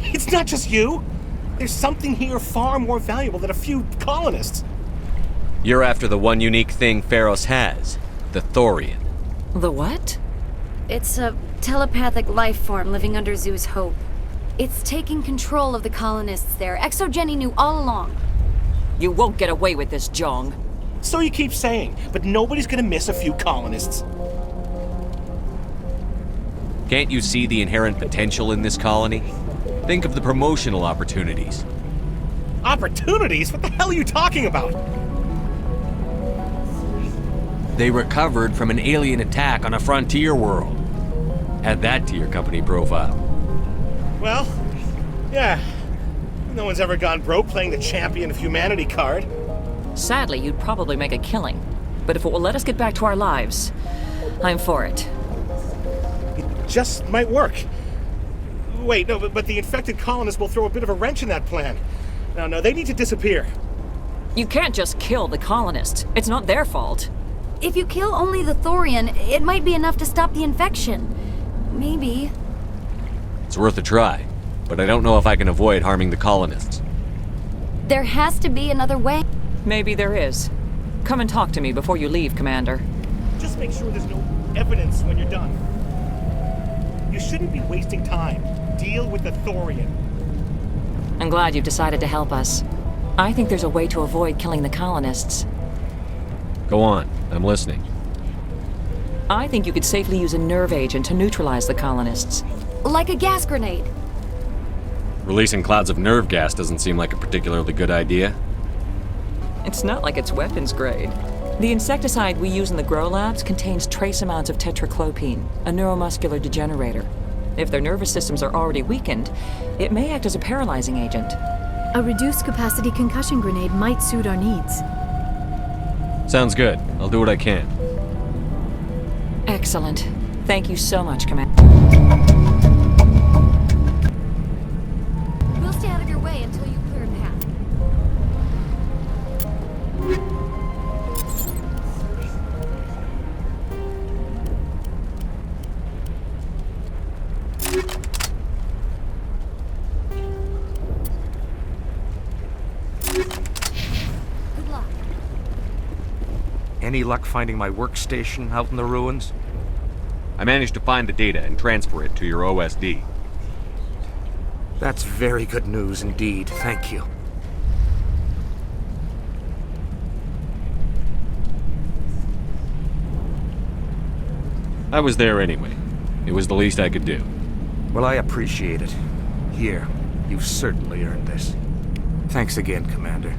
It's not just you. There's something here far more valuable than a few colonists. You're after the one unique thing Feros has, the Thorian. The what? It's a telepathic life form living under Zoo's hope. It's taking control of the colonists there. Exogeny knew all along. You won't get away with this, Jong. So you keep saying, but nobody's gonna miss a few colonists. Can't you see the inherent potential in this colony? Think of the promotional opportunities. Opportunities? What the hell are you talking about? They recovered from an alien attack on a frontier world. Add that to your company profile. Well, yeah. No one's ever gone broke playing the champion of humanity card. Sadly, you'd probably make a killing. But if it will let us get back to our lives, I'm for it. It just might work. Wait, no, but the infected colonists will throw a bit of a wrench in that plan. No, they need to disappear. You can't just kill the colonists. It's not their fault. If you kill only the Thorian, it might be enough to stop the infection. Maybe. It's worth a try, but I don't know if I can avoid harming the colonists. There has to be another way. Maybe there is. Come and talk to me before you leave, Commander. Just make sure there's no evidence when you're done. You shouldn't be wasting time. Deal with the Thorian. I'm glad you've decided to help us. I think there's a way to avoid killing the colonists. Go on, I'm listening. I think you could safely use a nerve agent to neutralize the colonists. Like a gas grenade. Releasing clouds of nerve gas doesn't seem like a particularly good idea. It's not like it's weapons grade. The insecticide we use in the grow labs contains trace amounts of tetraclopine, a neuromuscular degenerator. If their nervous systems are already weakened, it may act as a paralyzing agent. A reduced capacity concussion grenade might suit our needs. Sounds good. I'll do what I can. Excellent. Thank you so much, Commander. We'll stay out of your way until you clear a path. Good luck. Any luck finding my workstation out in the ruins? I managed to find the data and transfer it to your OSD. That's very good news indeed. Thank you. I was there anyway. It was the least I could do. Well, I appreciate it. Here, you've certainly earned this. Thanks again, Commander.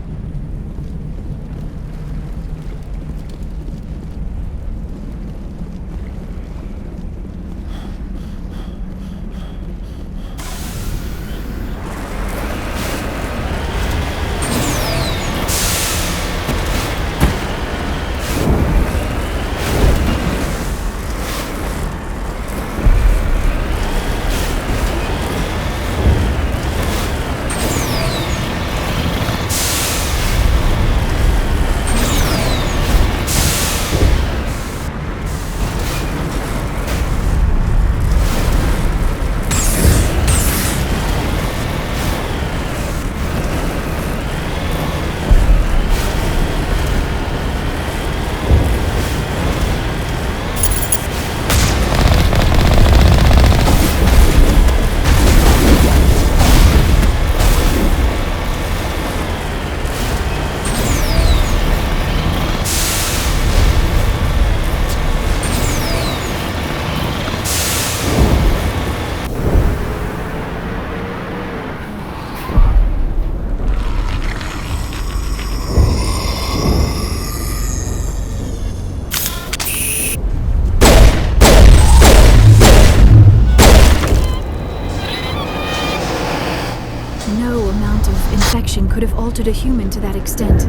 Could have altered a human to that extent.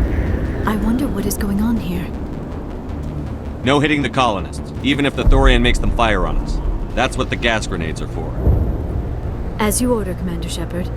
I wonder what is going on here. No hitting the colonists, even if the Thorian makes them fire on us. That's what the gas grenades are for. As you order, Commander Shepard.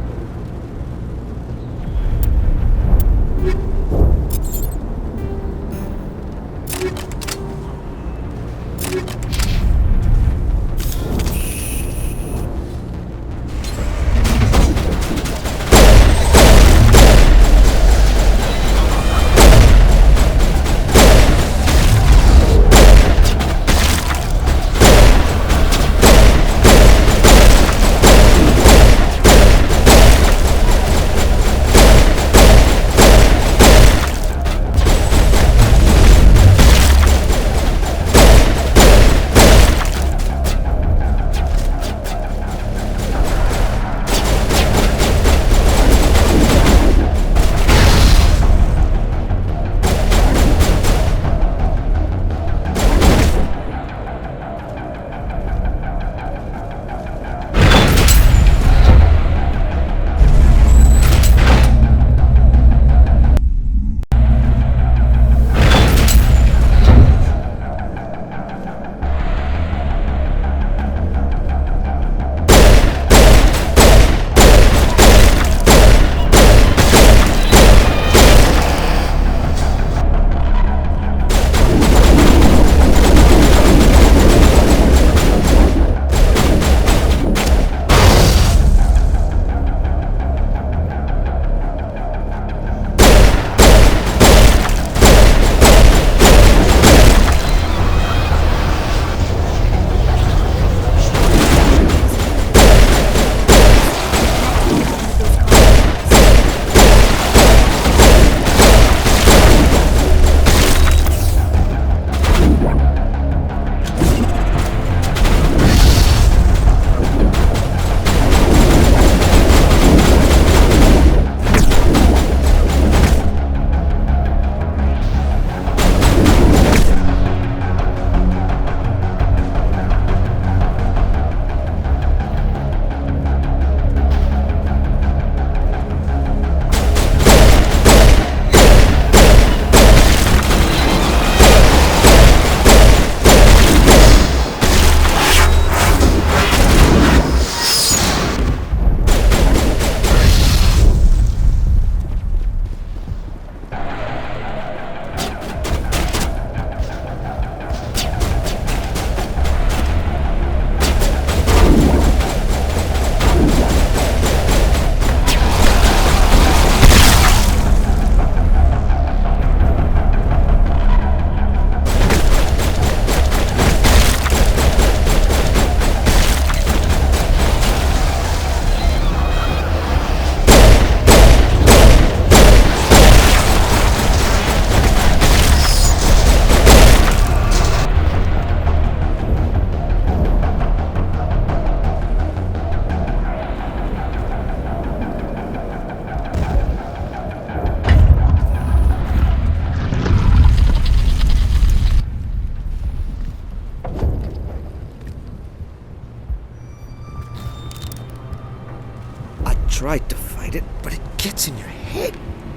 tried to fight it, but it gets in your head.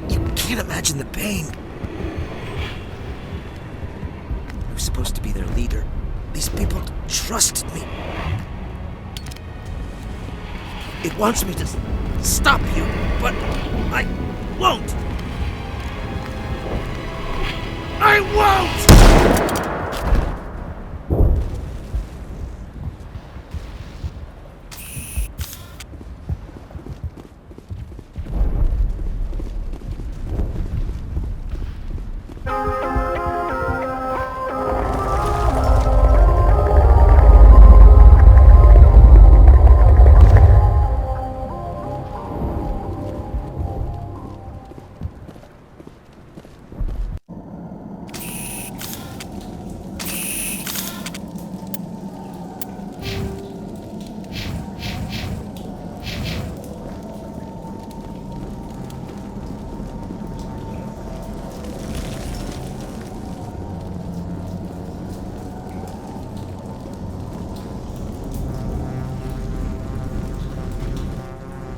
You can't imagine the pain. I was supposed to be their leader. These people trusted me. It wants me to stop you, but I won't. I won't!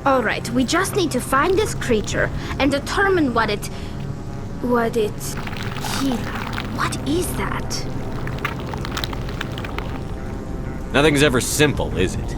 Alright, we just need to find this creature and determine what it... What is that? Nothing's ever simple, is it?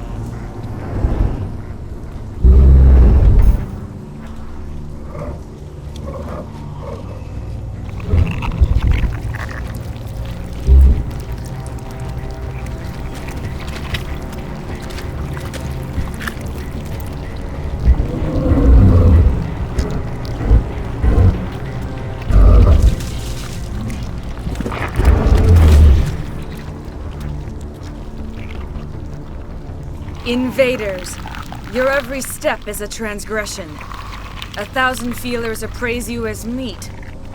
Invaders, your every step is a transgression. 1,000 feelers appraise you as meat,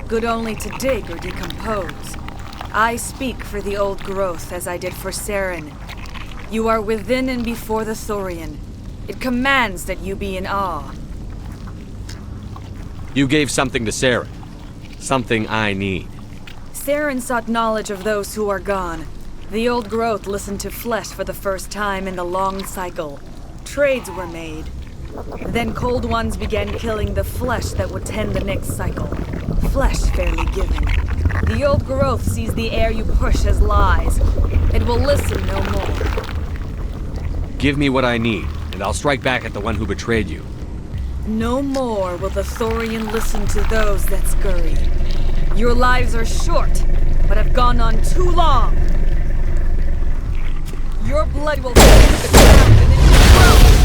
good only to dig or decompose. I speak for the old growth as I did for Saren. You are within and before the Thorian. It commands that you be in awe. You gave something to Sarah. Something I need. Saren sought knowledge of those who are gone. The old growth listened to flesh for the first time in the long cycle. Trades were made. Then cold ones began killing the flesh that would tend the next cycle. Flesh fairly given. The old growth sees the air you push as lies. It will listen no more. Give me what I need, and I'll strike back at the one who betrayed you. No more will the Thorian listen to those that scurry. Your lives are short, but have gone on too long. Your blood will fall to the ground and then you will.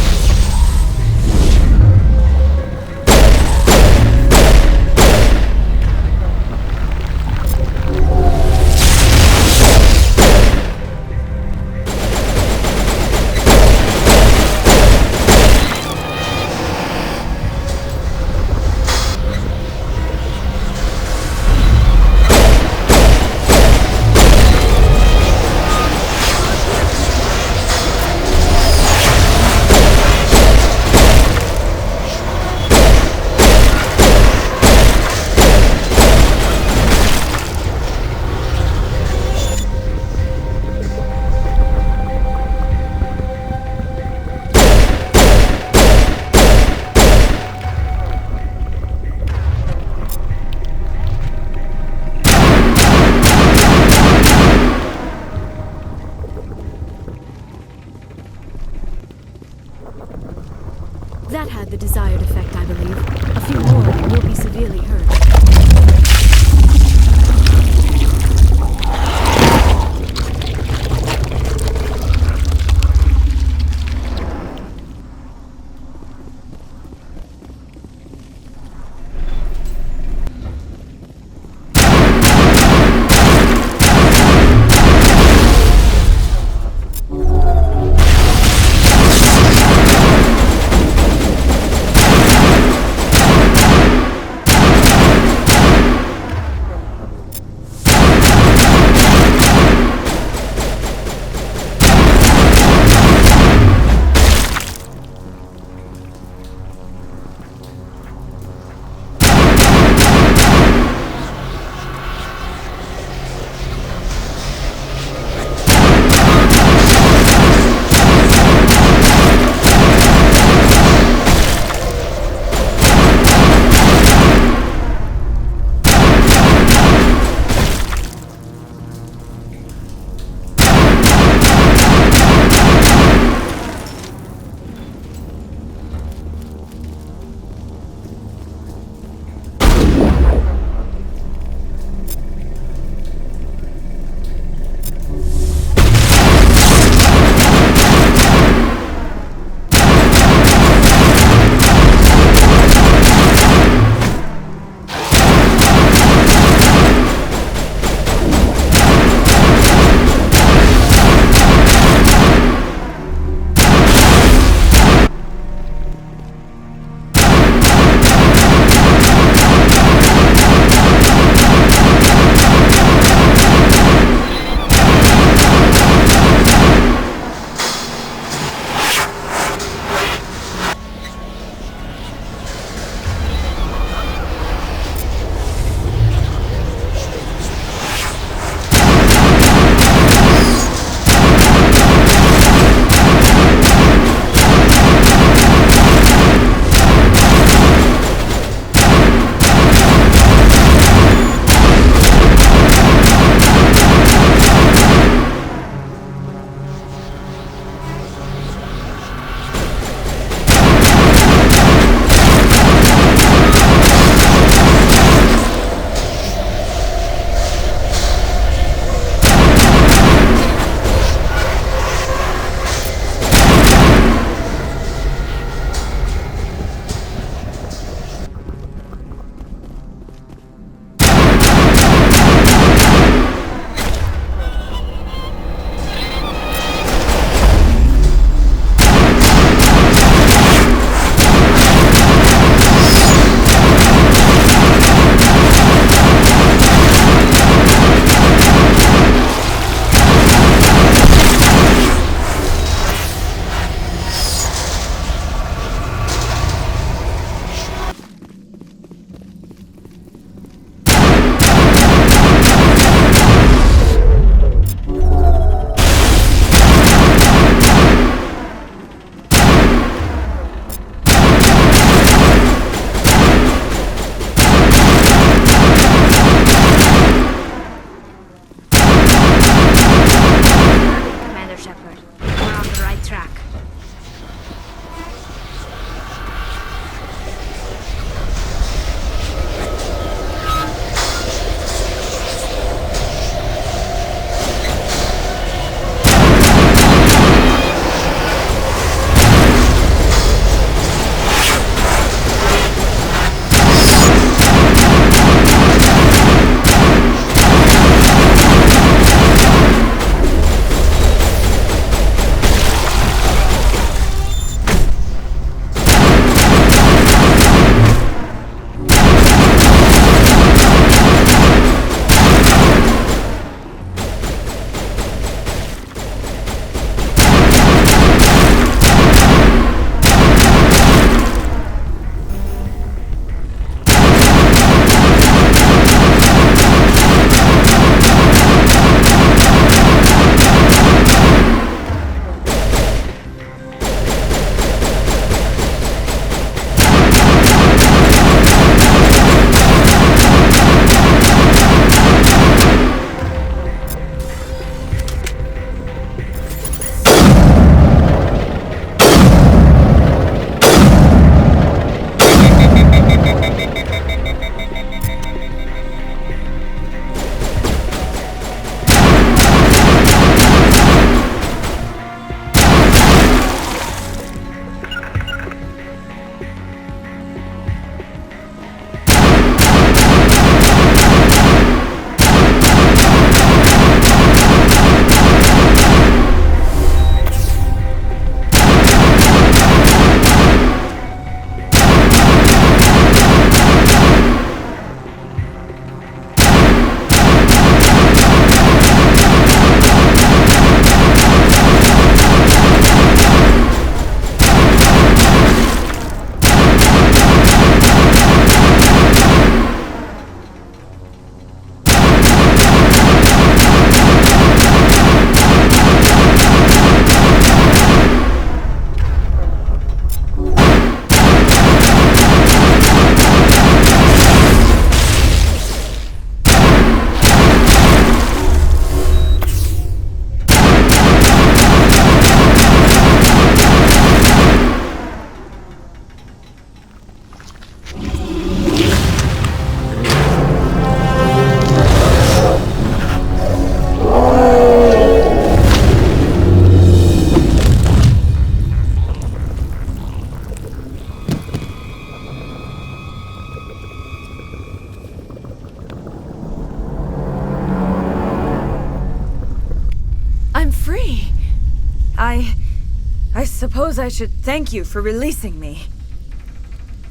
I suppose I should thank you for releasing me.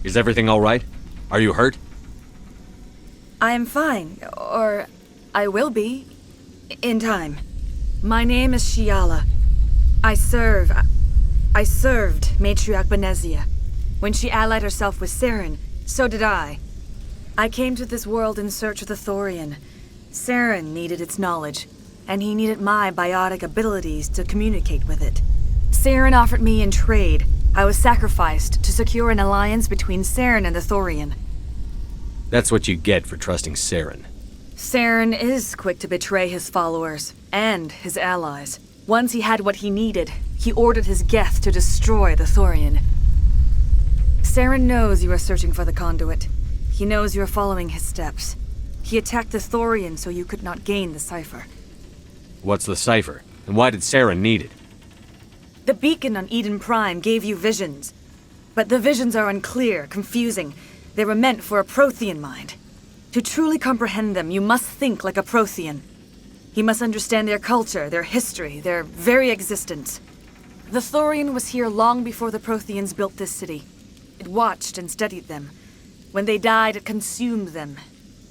Is everything all right? Are you hurt? I am fine, or I will be, in time. My name is Shiala. I served Matriarch Benezia. When she allied herself with Saren, so did I. I came to this world in search of the Thorian. Saren needed its knowledge, and he needed my biotic abilities to communicate with it. Saren offered me in trade. I was sacrificed to secure an alliance between Saren and the Thorian. That's what you get for trusting Saren. Saren is quick to betray his followers, and his allies. Once he had what he needed, he ordered his Geth to destroy the Thorian. Saren knows you are searching for the conduit. He knows you are following his steps. He attacked the Thorian so you could not gain the cipher. What's the cipher? And why did Saren need it? The beacon on Eden Prime gave you visions. But the visions are unclear, confusing. They were meant for a Prothean mind. To truly comprehend them, you must think like a Prothean. You must understand their culture, their history, their very existence. The Thorian was here long before the Protheans built this city. It watched and studied them. When they died, it consumed them.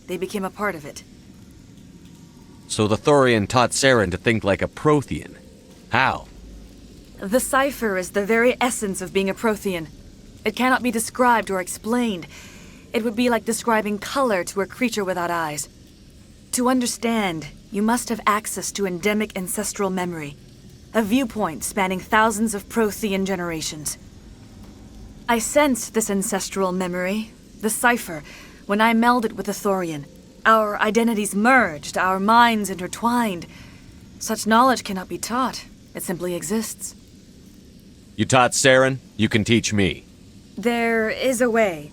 They became a part of it. So the Thorian taught Saren to think like a Prothean. How? The cipher is the very essence of being a Prothean. It cannot be described or explained. It would be like describing color to a creature without eyes. To understand, you must have access to endemic ancestral memory, a viewpoint spanning thousands of Prothean generations. I sensed this ancestral memory, the cipher, when I melded with the Thorian. Our identities merged, our minds intertwined. Such knowledge cannot be taught. It simply exists. You taught Saren, you can teach me. There is a way.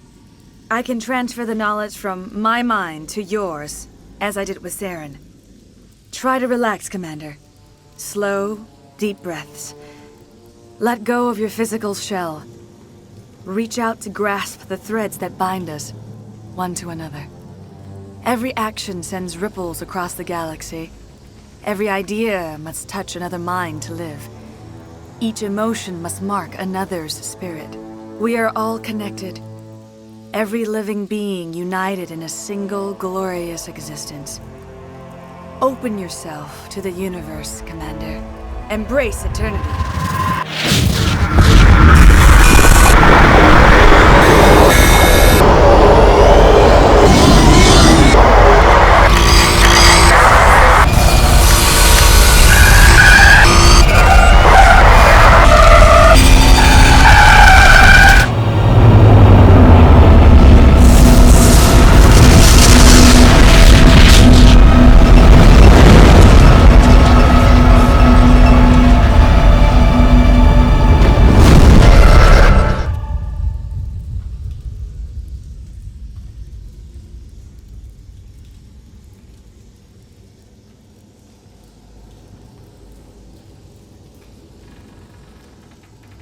I can transfer the knowledge from my mind to yours, as I did with Saren. Try to relax, Commander. Slow, deep breaths. Let go of your physical shell. Reach out to grasp the threads that bind us, one to another. Every action sends ripples across the galaxy. Every idea must touch another mind to live. Each emotion must mark another's spirit. We are all connected. Every living being united in a single glorious existence. Open yourself to the universe, Commander. Embrace eternity.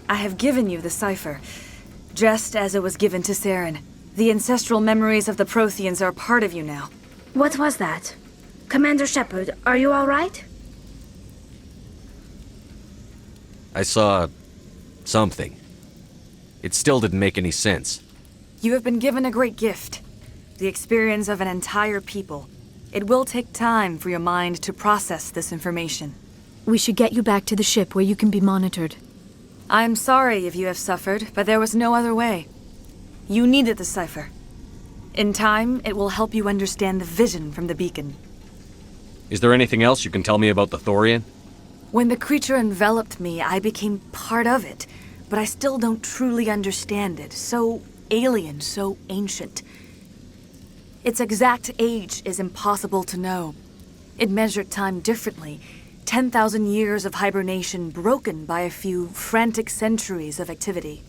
I have given you the cipher, just as it was given to Saren. The ancestral memories of the Protheans are part of you now. What was that? Commander Shepard, are you all right? I saw something. It still didn't make any sense. You have been given a great gift. The experience of an entire people. It will take time for your mind to process this information. We should get you back to the ship where you can be monitored. I'm sorry if you have suffered, but there was no other way. You needed the cipher. In time, it will help you understand the vision from the beacon. Is there anything else you can tell me about the Thorian? When the creature enveloped me, I became part of it, but I still don't truly understand it. So alien, so ancient. Its exact age is impossible to know. It measured time differently. 10,000 years of hibernation broken by a few frantic centuries of activity.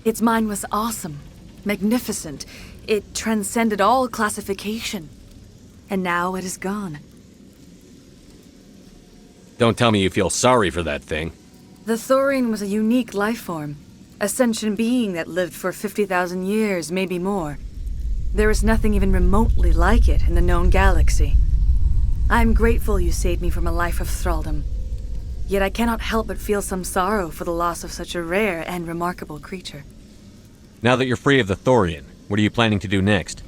Its mind was awesome, magnificent. It transcended all classification. And now it is gone. Don't tell me you feel sorry for that thing. The Thorian was a unique life form. A sentient being that lived for 50,000 years, maybe more. There is nothing even remotely like it in the known galaxy. I'm grateful you saved me from a life of thraldom. Yet I cannot help but feel some sorrow for the loss of such a rare and remarkable creature. Now that you're free of the Thorian, what are you planning to do next?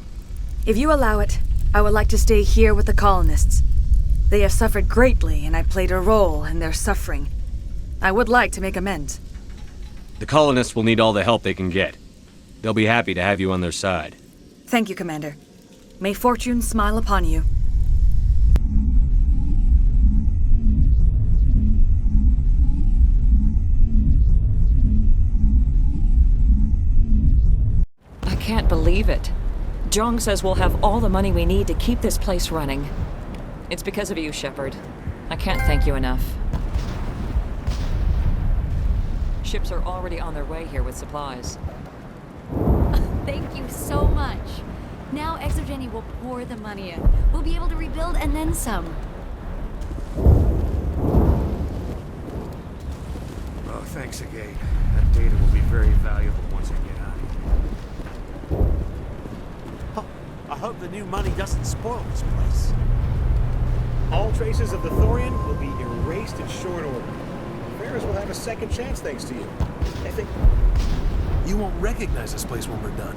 If you allow it, I would like to stay here with the colonists. They have suffered greatly, and I played a role in their suffering. I would like to make amends. The colonists will need all the help they can get. They'll be happy to have you on their side. Thank you, Commander. May fortune smile upon you. I can't believe it. Jong says we'll have all the money we need to keep this place running. It's because of you, Shepard. I can't thank you enough. Ships are already on their way here with supplies. Thank you so much. Now Exogeny will pour the money in. We'll be able to rebuild and then some. Oh, thanks again. That data will be very valuable once I get out of here. I hope the new money doesn't spoil this place. All traces of the Thorian will be erased in short order. Feros will have a second chance thanks to you. I think... You won't recognize this place when we're done.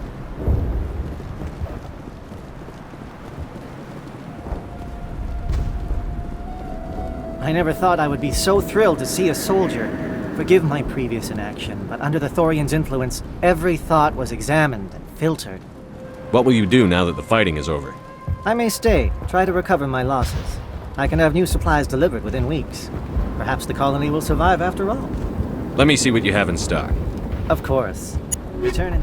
I never thought I would be so thrilled to see a soldier. Forgive my previous inaction, but under the Thorian's influence, every thought was examined and filtered. What will you do now that the fighting is over? I may stay, try to recover my losses. I can have new supplies delivered within weeks. Perhaps the colony will survive after all. Let me see what you have in stock. Of course. Return in...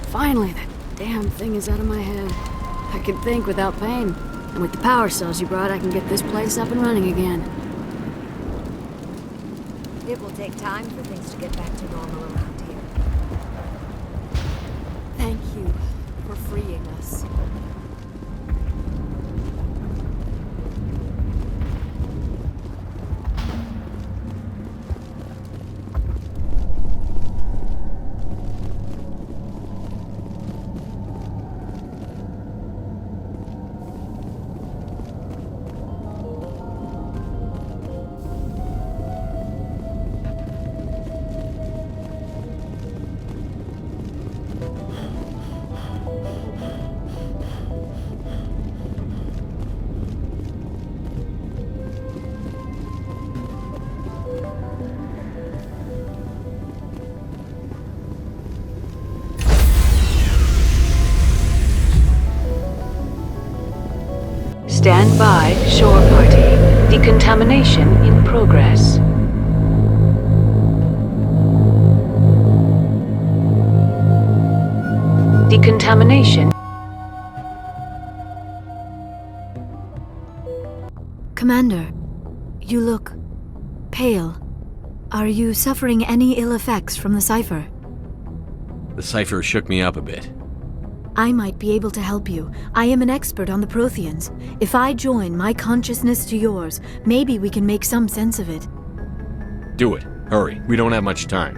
Finally, that damn thing is out of my head. I can think without pain. And with the power cells you brought, I can get this place up and running again. It will take time for things to get back to normal around here. Thank you for freeing us. Stand by, shore party. Decontamination in progress. Decontamination. Commander, you look pale. Are you suffering any ill effects from the cipher? The cipher shook me up a bit. I might be able to help you. I am an expert on the Protheans. If I join my consciousness to yours, maybe we can make some sense of it. Do it. Hurry. We don't have much time.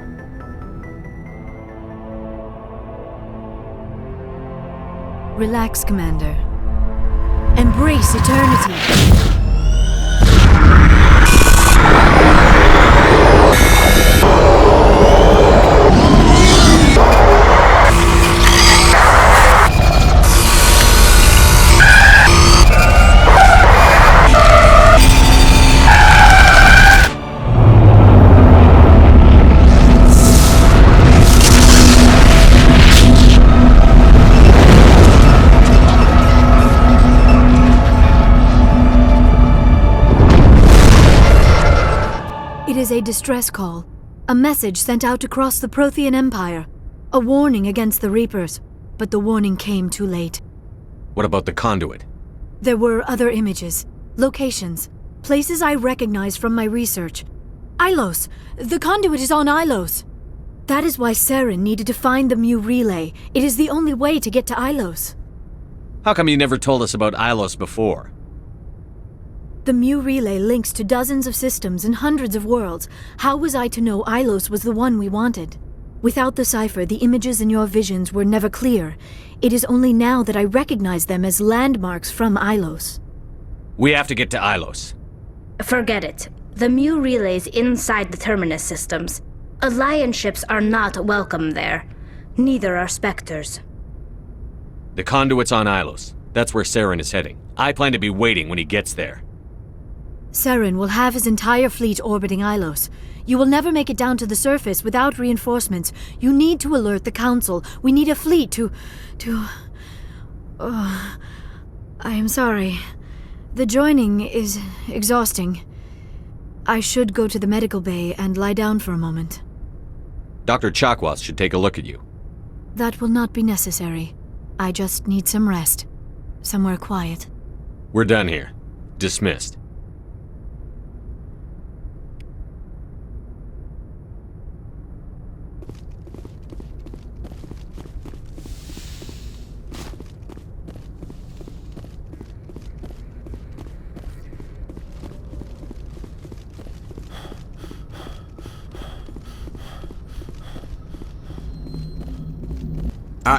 Relax, Commander. Embrace eternity. It is a distress call. A message sent out across the Prothean Empire. A warning against the Reapers. But the warning came too late. What about the conduit? There were other images, locations, places I recognized from my research. Ilos! The conduit is on Ilos! That is why Saren needed to find the Mu relay. It is the only way to get to Ilos. How come you never told us about Ilos before? The Mu relay links to dozens of systems and hundreds of worlds. How was I to know Ilos was the one we wanted? Without the cipher, the images in your visions were never clear. It is only now that I recognize them as landmarks from Ilos. We have to get to Ilos. Forget it. The Mu relay's inside the Terminus systems. Alliance ships are not welcome there. Neither are Spectres. The conduit's on Ilos. That's where Saren is heading. I plan to be waiting when he gets there. Saren will have his entire fleet orbiting Ilos. You will never make it down to the surface without reinforcements. You need to alert the Council. We need a fleet to... Oh, I am sorry. The joining is exhausting. I should go to the medical bay and lie down for a moment. Dr. Chakwas should take a look at you. That will not be necessary. I just need some rest. Somewhere quiet. We're done here. Dismissed.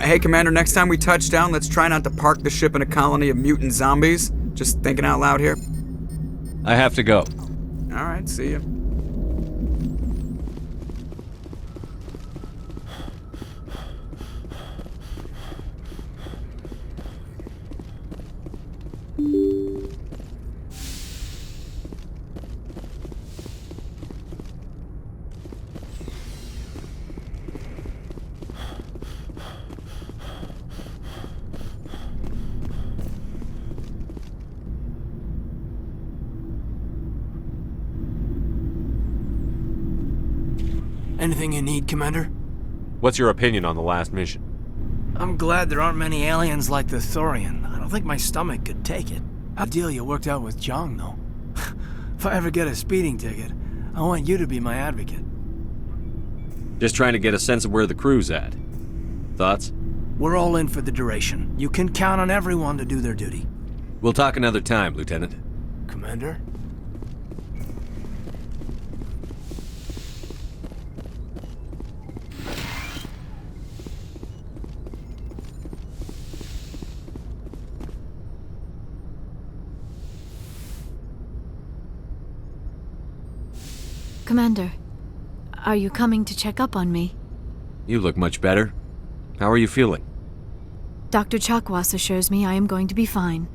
Hey, Commander, next time we touch down, let's try not to park the ship in a colony of mutant zombies. Just thinking out loud here. I have to go. All right, see ya. Anything you need, Commander? What's your opinion on the last mission? I'm glad there aren't many aliens like the Thorian. I don't think my stomach could take it. A deal you worked out with Jong, though. If I ever get a speeding ticket, I want you to be my advocate. Just trying to get a sense of where the crew's at. Thoughts? We're all in for the duration. You can count on everyone to do their duty. We'll talk another time, Lieutenant. Commander? Commander, are you coming to check up on me? You look much better. How are you feeling? Dr. Chakwas assures me I am going to be fine.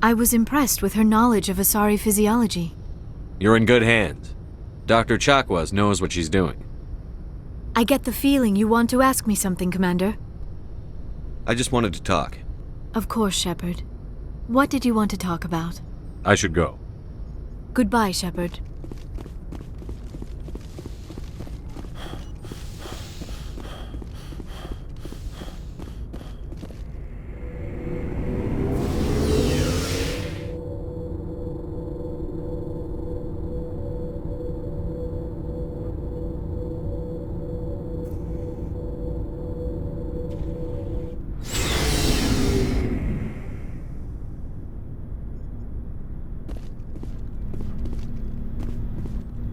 I was impressed with her knowledge of Asari physiology. You're in good hands. Dr. Chakwas knows what she's doing. I get the feeling you want to ask me something, Commander. I just wanted to talk. Of course, Shepard. What did you want to talk about? I should go. Goodbye, Shepard.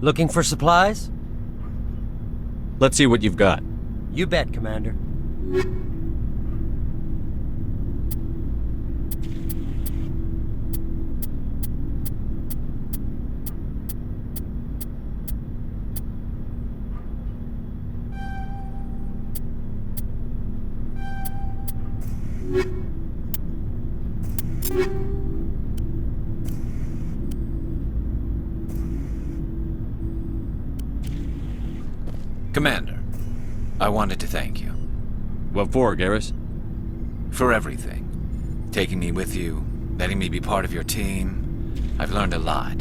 Looking for supplies? Let's see what you've got. You bet, Commander. Commander, I wanted to thank you. What for, Garrus? For everything. Taking me with you, letting me be part of your team. I've learned a lot.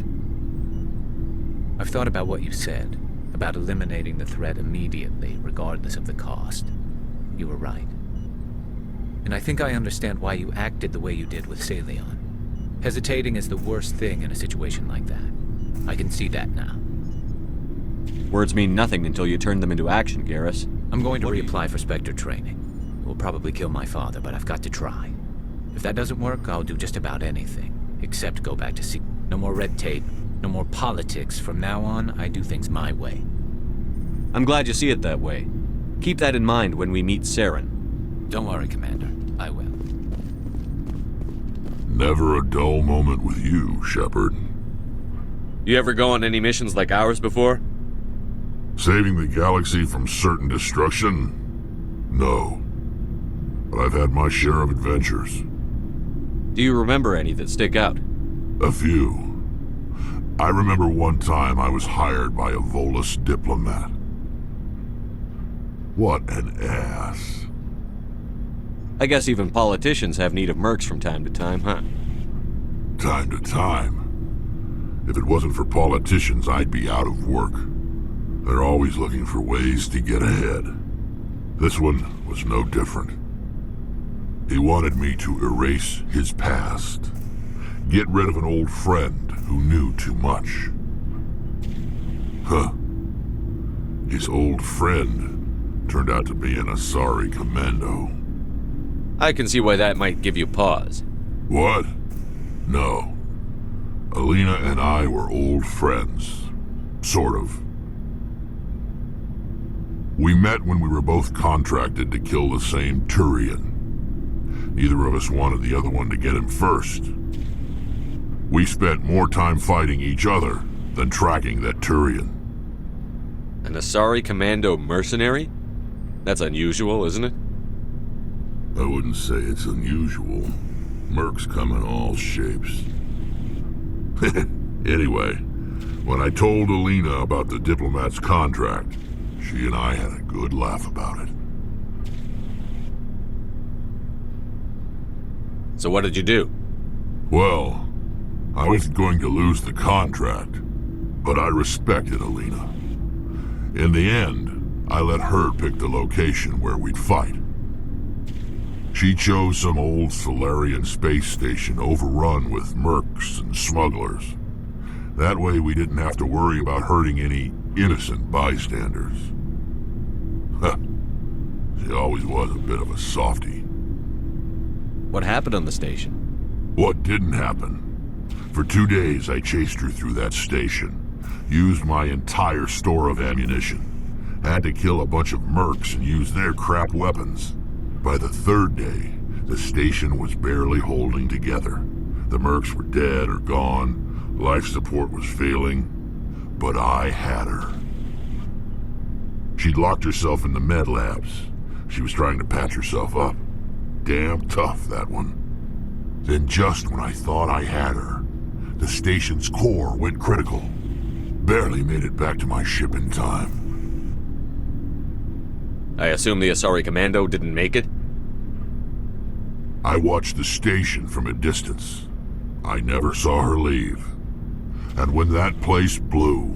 I've thought about what you said, about eliminating the threat immediately, regardless of the cost. You were right. And I think I understand why you acted the way you did with Salion. Hesitating is the worst thing in a situation like that. I can see that now. Words mean nothing until you turn them into action, Garrus. I'm going to reapply for Spectre training. It will probably kill my father, but I've got to try. If that doesn't work, I'll do just about anything, except go back to sea. No more red tape, no more politics. From now on, I do things my way. I'm glad you see it that way. Keep that in mind when we meet Saren. Don't worry, Commander. I will. Never a dull moment with you, Shepard. You ever go on any missions like ours before? Saving the galaxy from certain destruction? No. But I've had my share of adventures. Do you remember any that stick out? A few. I remember one time I was hired by a Volus diplomat. What an ass. I guess even politicians have need of mercs from time to time, huh? Time to time. If it wasn't for politicians, I'd be out of work. They're always looking for ways to get ahead. This one was no different. He wanted me to erase his past. Get rid of an old friend who knew too much. Huh. His old friend turned out to be an Asari commando. I can see why that might give you pause. What? No. Alina and I were old friends. Sort of. We met when we were both contracted to kill the same Turian. Neither of us wanted the other one to get him first. We spent more time fighting each other than tracking that Turian. An Asari commando mercenary? That's unusual, isn't it? I wouldn't say it's unusual. Mercs come in all shapes. Anyway, when I told Alina about the diplomat's contract, she and I had a good laugh about it. So what did you do? Well, I wasn't going to lose the contract, but I respected Alina. In the end, I let her pick the location where we'd fight. She chose some old Solarian space station overrun with mercs and smugglers. That way we didn't have to worry about hurting any innocent bystanders. Huh. She always was a bit of a softie. What happened on the station? What didn't happen? For 2 days I chased her through that station. Used my entire store of ammunition. Had to kill a bunch of mercs and use their crap weapons. By the 3rd day, the station was barely holding together. The mercs were dead or gone, life support was failing, but I had her. She'd locked herself in the med labs. She was trying to patch herself up. Damn tough, that one. Then just when I thought I had her, the station's core went critical. Barely made it back to my ship in time. I assume the Asari commando didn't make it? I watched the station from a distance. I never saw her leave. And when that place blew,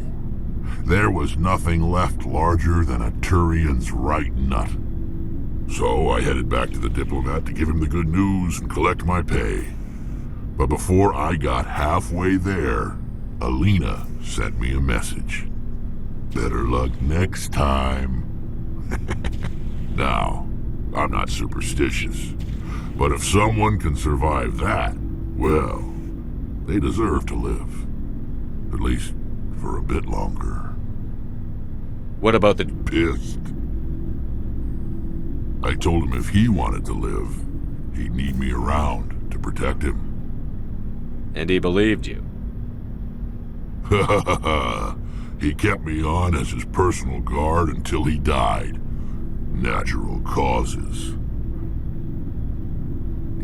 there was nothing left larger than a Turian's right nut. So I headed back to the diplomat to give him the good news and collect my pay. But before I got halfway there, Alina sent me a message. Better luck next time. Now, I'm not superstitious, but if someone can survive that, well, they deserve to live. At least for a bit longer. What about the... Pissed. I told him if he wanted to live, he'd need me around to protect him. And he believed you? Ha ha ha ha. He kept me on as his personal guard until he died. Natural causes.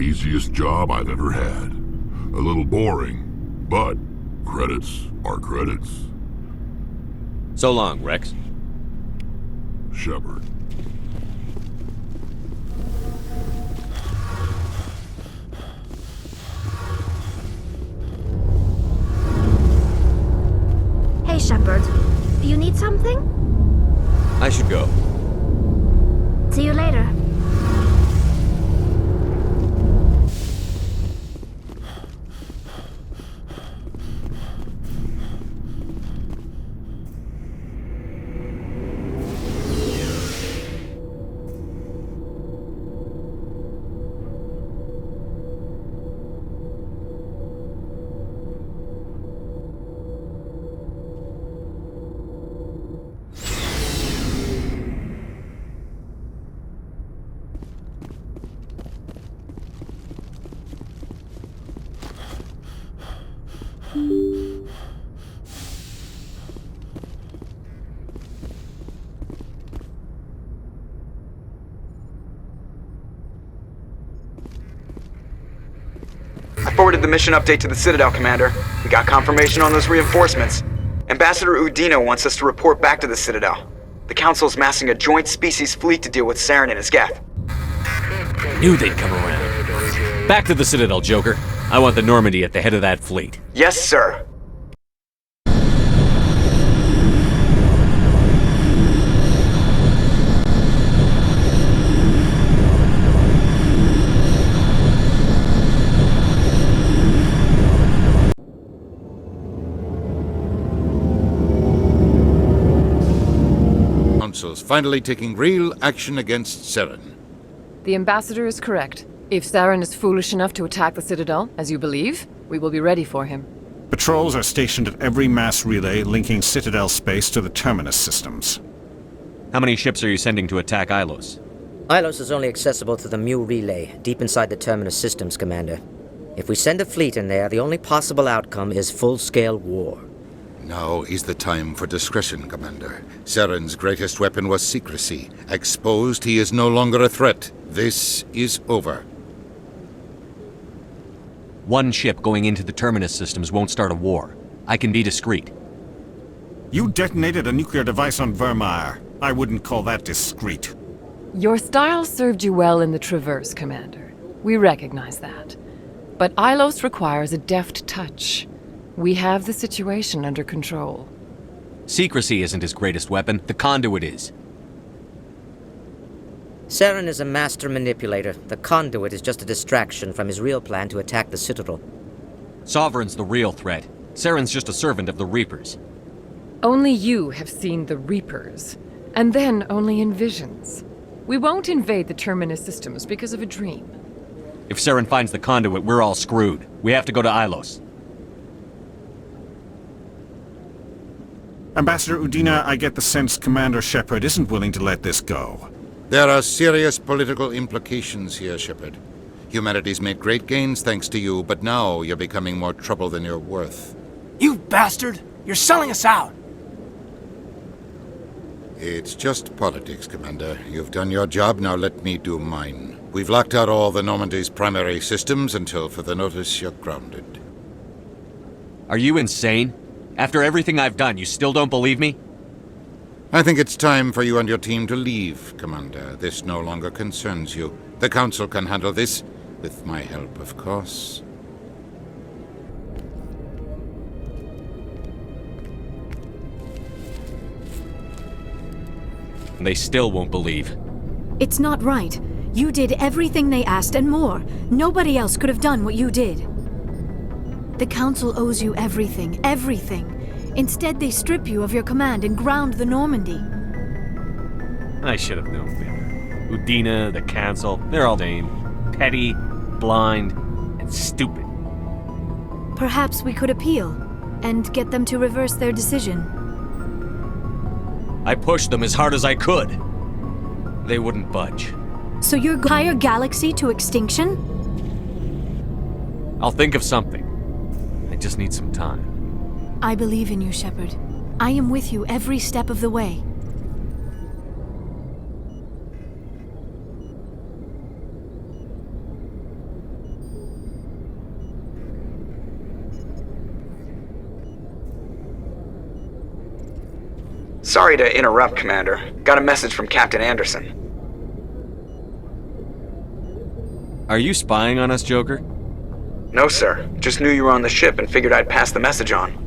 Easiest job I've ever had. A little boring, but credits are credits. So long, Rex. Shepard. Hey, Shepard. You need something? I should go. See you later. forwarded the mission update to the Citadel, Commander. We got confirmation on those reinforcements. Ambassador Udina wants us to report back to the Citadel. The Council's massing a joint species fleet to deal with Saren and his Geth. Knew they'd come around. Back to the Citadel, Joker. I want the Normandy at the head of that fleet. Yes, sir. Council's finally taking real action against Saren. The Ambassador is correct. If Saren is foolish enough to attack the Citadel, as you believe, we will be ready for him. Patrols are stationed at every mass relay linking Citadel space to the Terminus systems. How many ships are you sending to attack Ilos? Ilos is only accessible to the Mu relay, deep inside the Terminus systems, Commander. If we send a fleet in there, the only possible outcome is full-scale war. Now is the time for discretion, Commander. Saren's greatest weapon was secrecy. Exposed, he is no longer a threat. This is over. One ship going into the Terminus systems won't start a war. I can be discreet. You detonated a nuclear device on Vermeer. I wouldn't call that discreet. Your style served you well in the Traverse, Commander. We recognize that. But Ilos requires a deft touch. We have the situation under control. Secrecy isn't his greatest weapon. The conduit is. Saren is a master manipulator. The conduit is just a distraction from his real plan to attack the Citadel. Sovereign's the real threat. Saren's just a servant of the Reapers. Only you have seen the Reapers, and then only in visions. We won't invade the Terminus systems because of a dream. If Saren finds the conduit, we're all screwed. We have to go to Ilos. Ambassador Udina, I get the sense Commander Shepard isn't willing to let this go. There are serious political implications here, Shepard. Humanity's made great gains thanks to you, but now you're becoming more trouble than you're worth. You bastard! You're selling us out! It's just politics, Commander. You've done your job, now let me do mine. We've locked out all the Normandy's primary systems until further notice you're grounded. Are you insane? After everything I've done, you still don't believe me? I think it's time for you and your team to leave, Commander. This no longer concerns you. The Council can handle this, with my help, of course. They still won't believe. It's not right. You did everything they asked and more. Nobody else could have done what you did. The Council owes you everything, everything. Instead, they strip you of your command and ground the Normandy. I should have known better. Udina, the Council, they're all lame, petty, blind, and stupid. Perhaps we could appeal and get them to reverse their decision. I pushed them as hard as I could. They wouldn't budge. So your entire galaxy to extinction? I'll think of something. I just need some time. I believe in you, Shepard. I am with you every step of the way. Sorry to interrupt, Commander. Got a message from Captain Anderson. Are you spying on us, Joker? No, sir. Just knew you were on the ship and figured I'd pass the message on.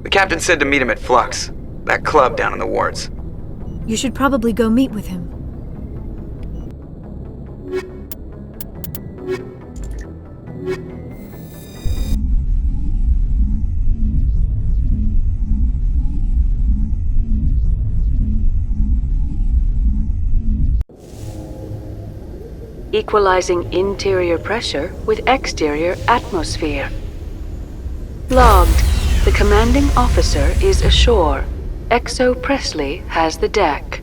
The captain said to meet him at Flux, that club down in the wards. You should probably go meet with him. Equalizing interior pressure with exterior atmosphere. Logged. The commanding officer is ashore. Exo Presley has the deck.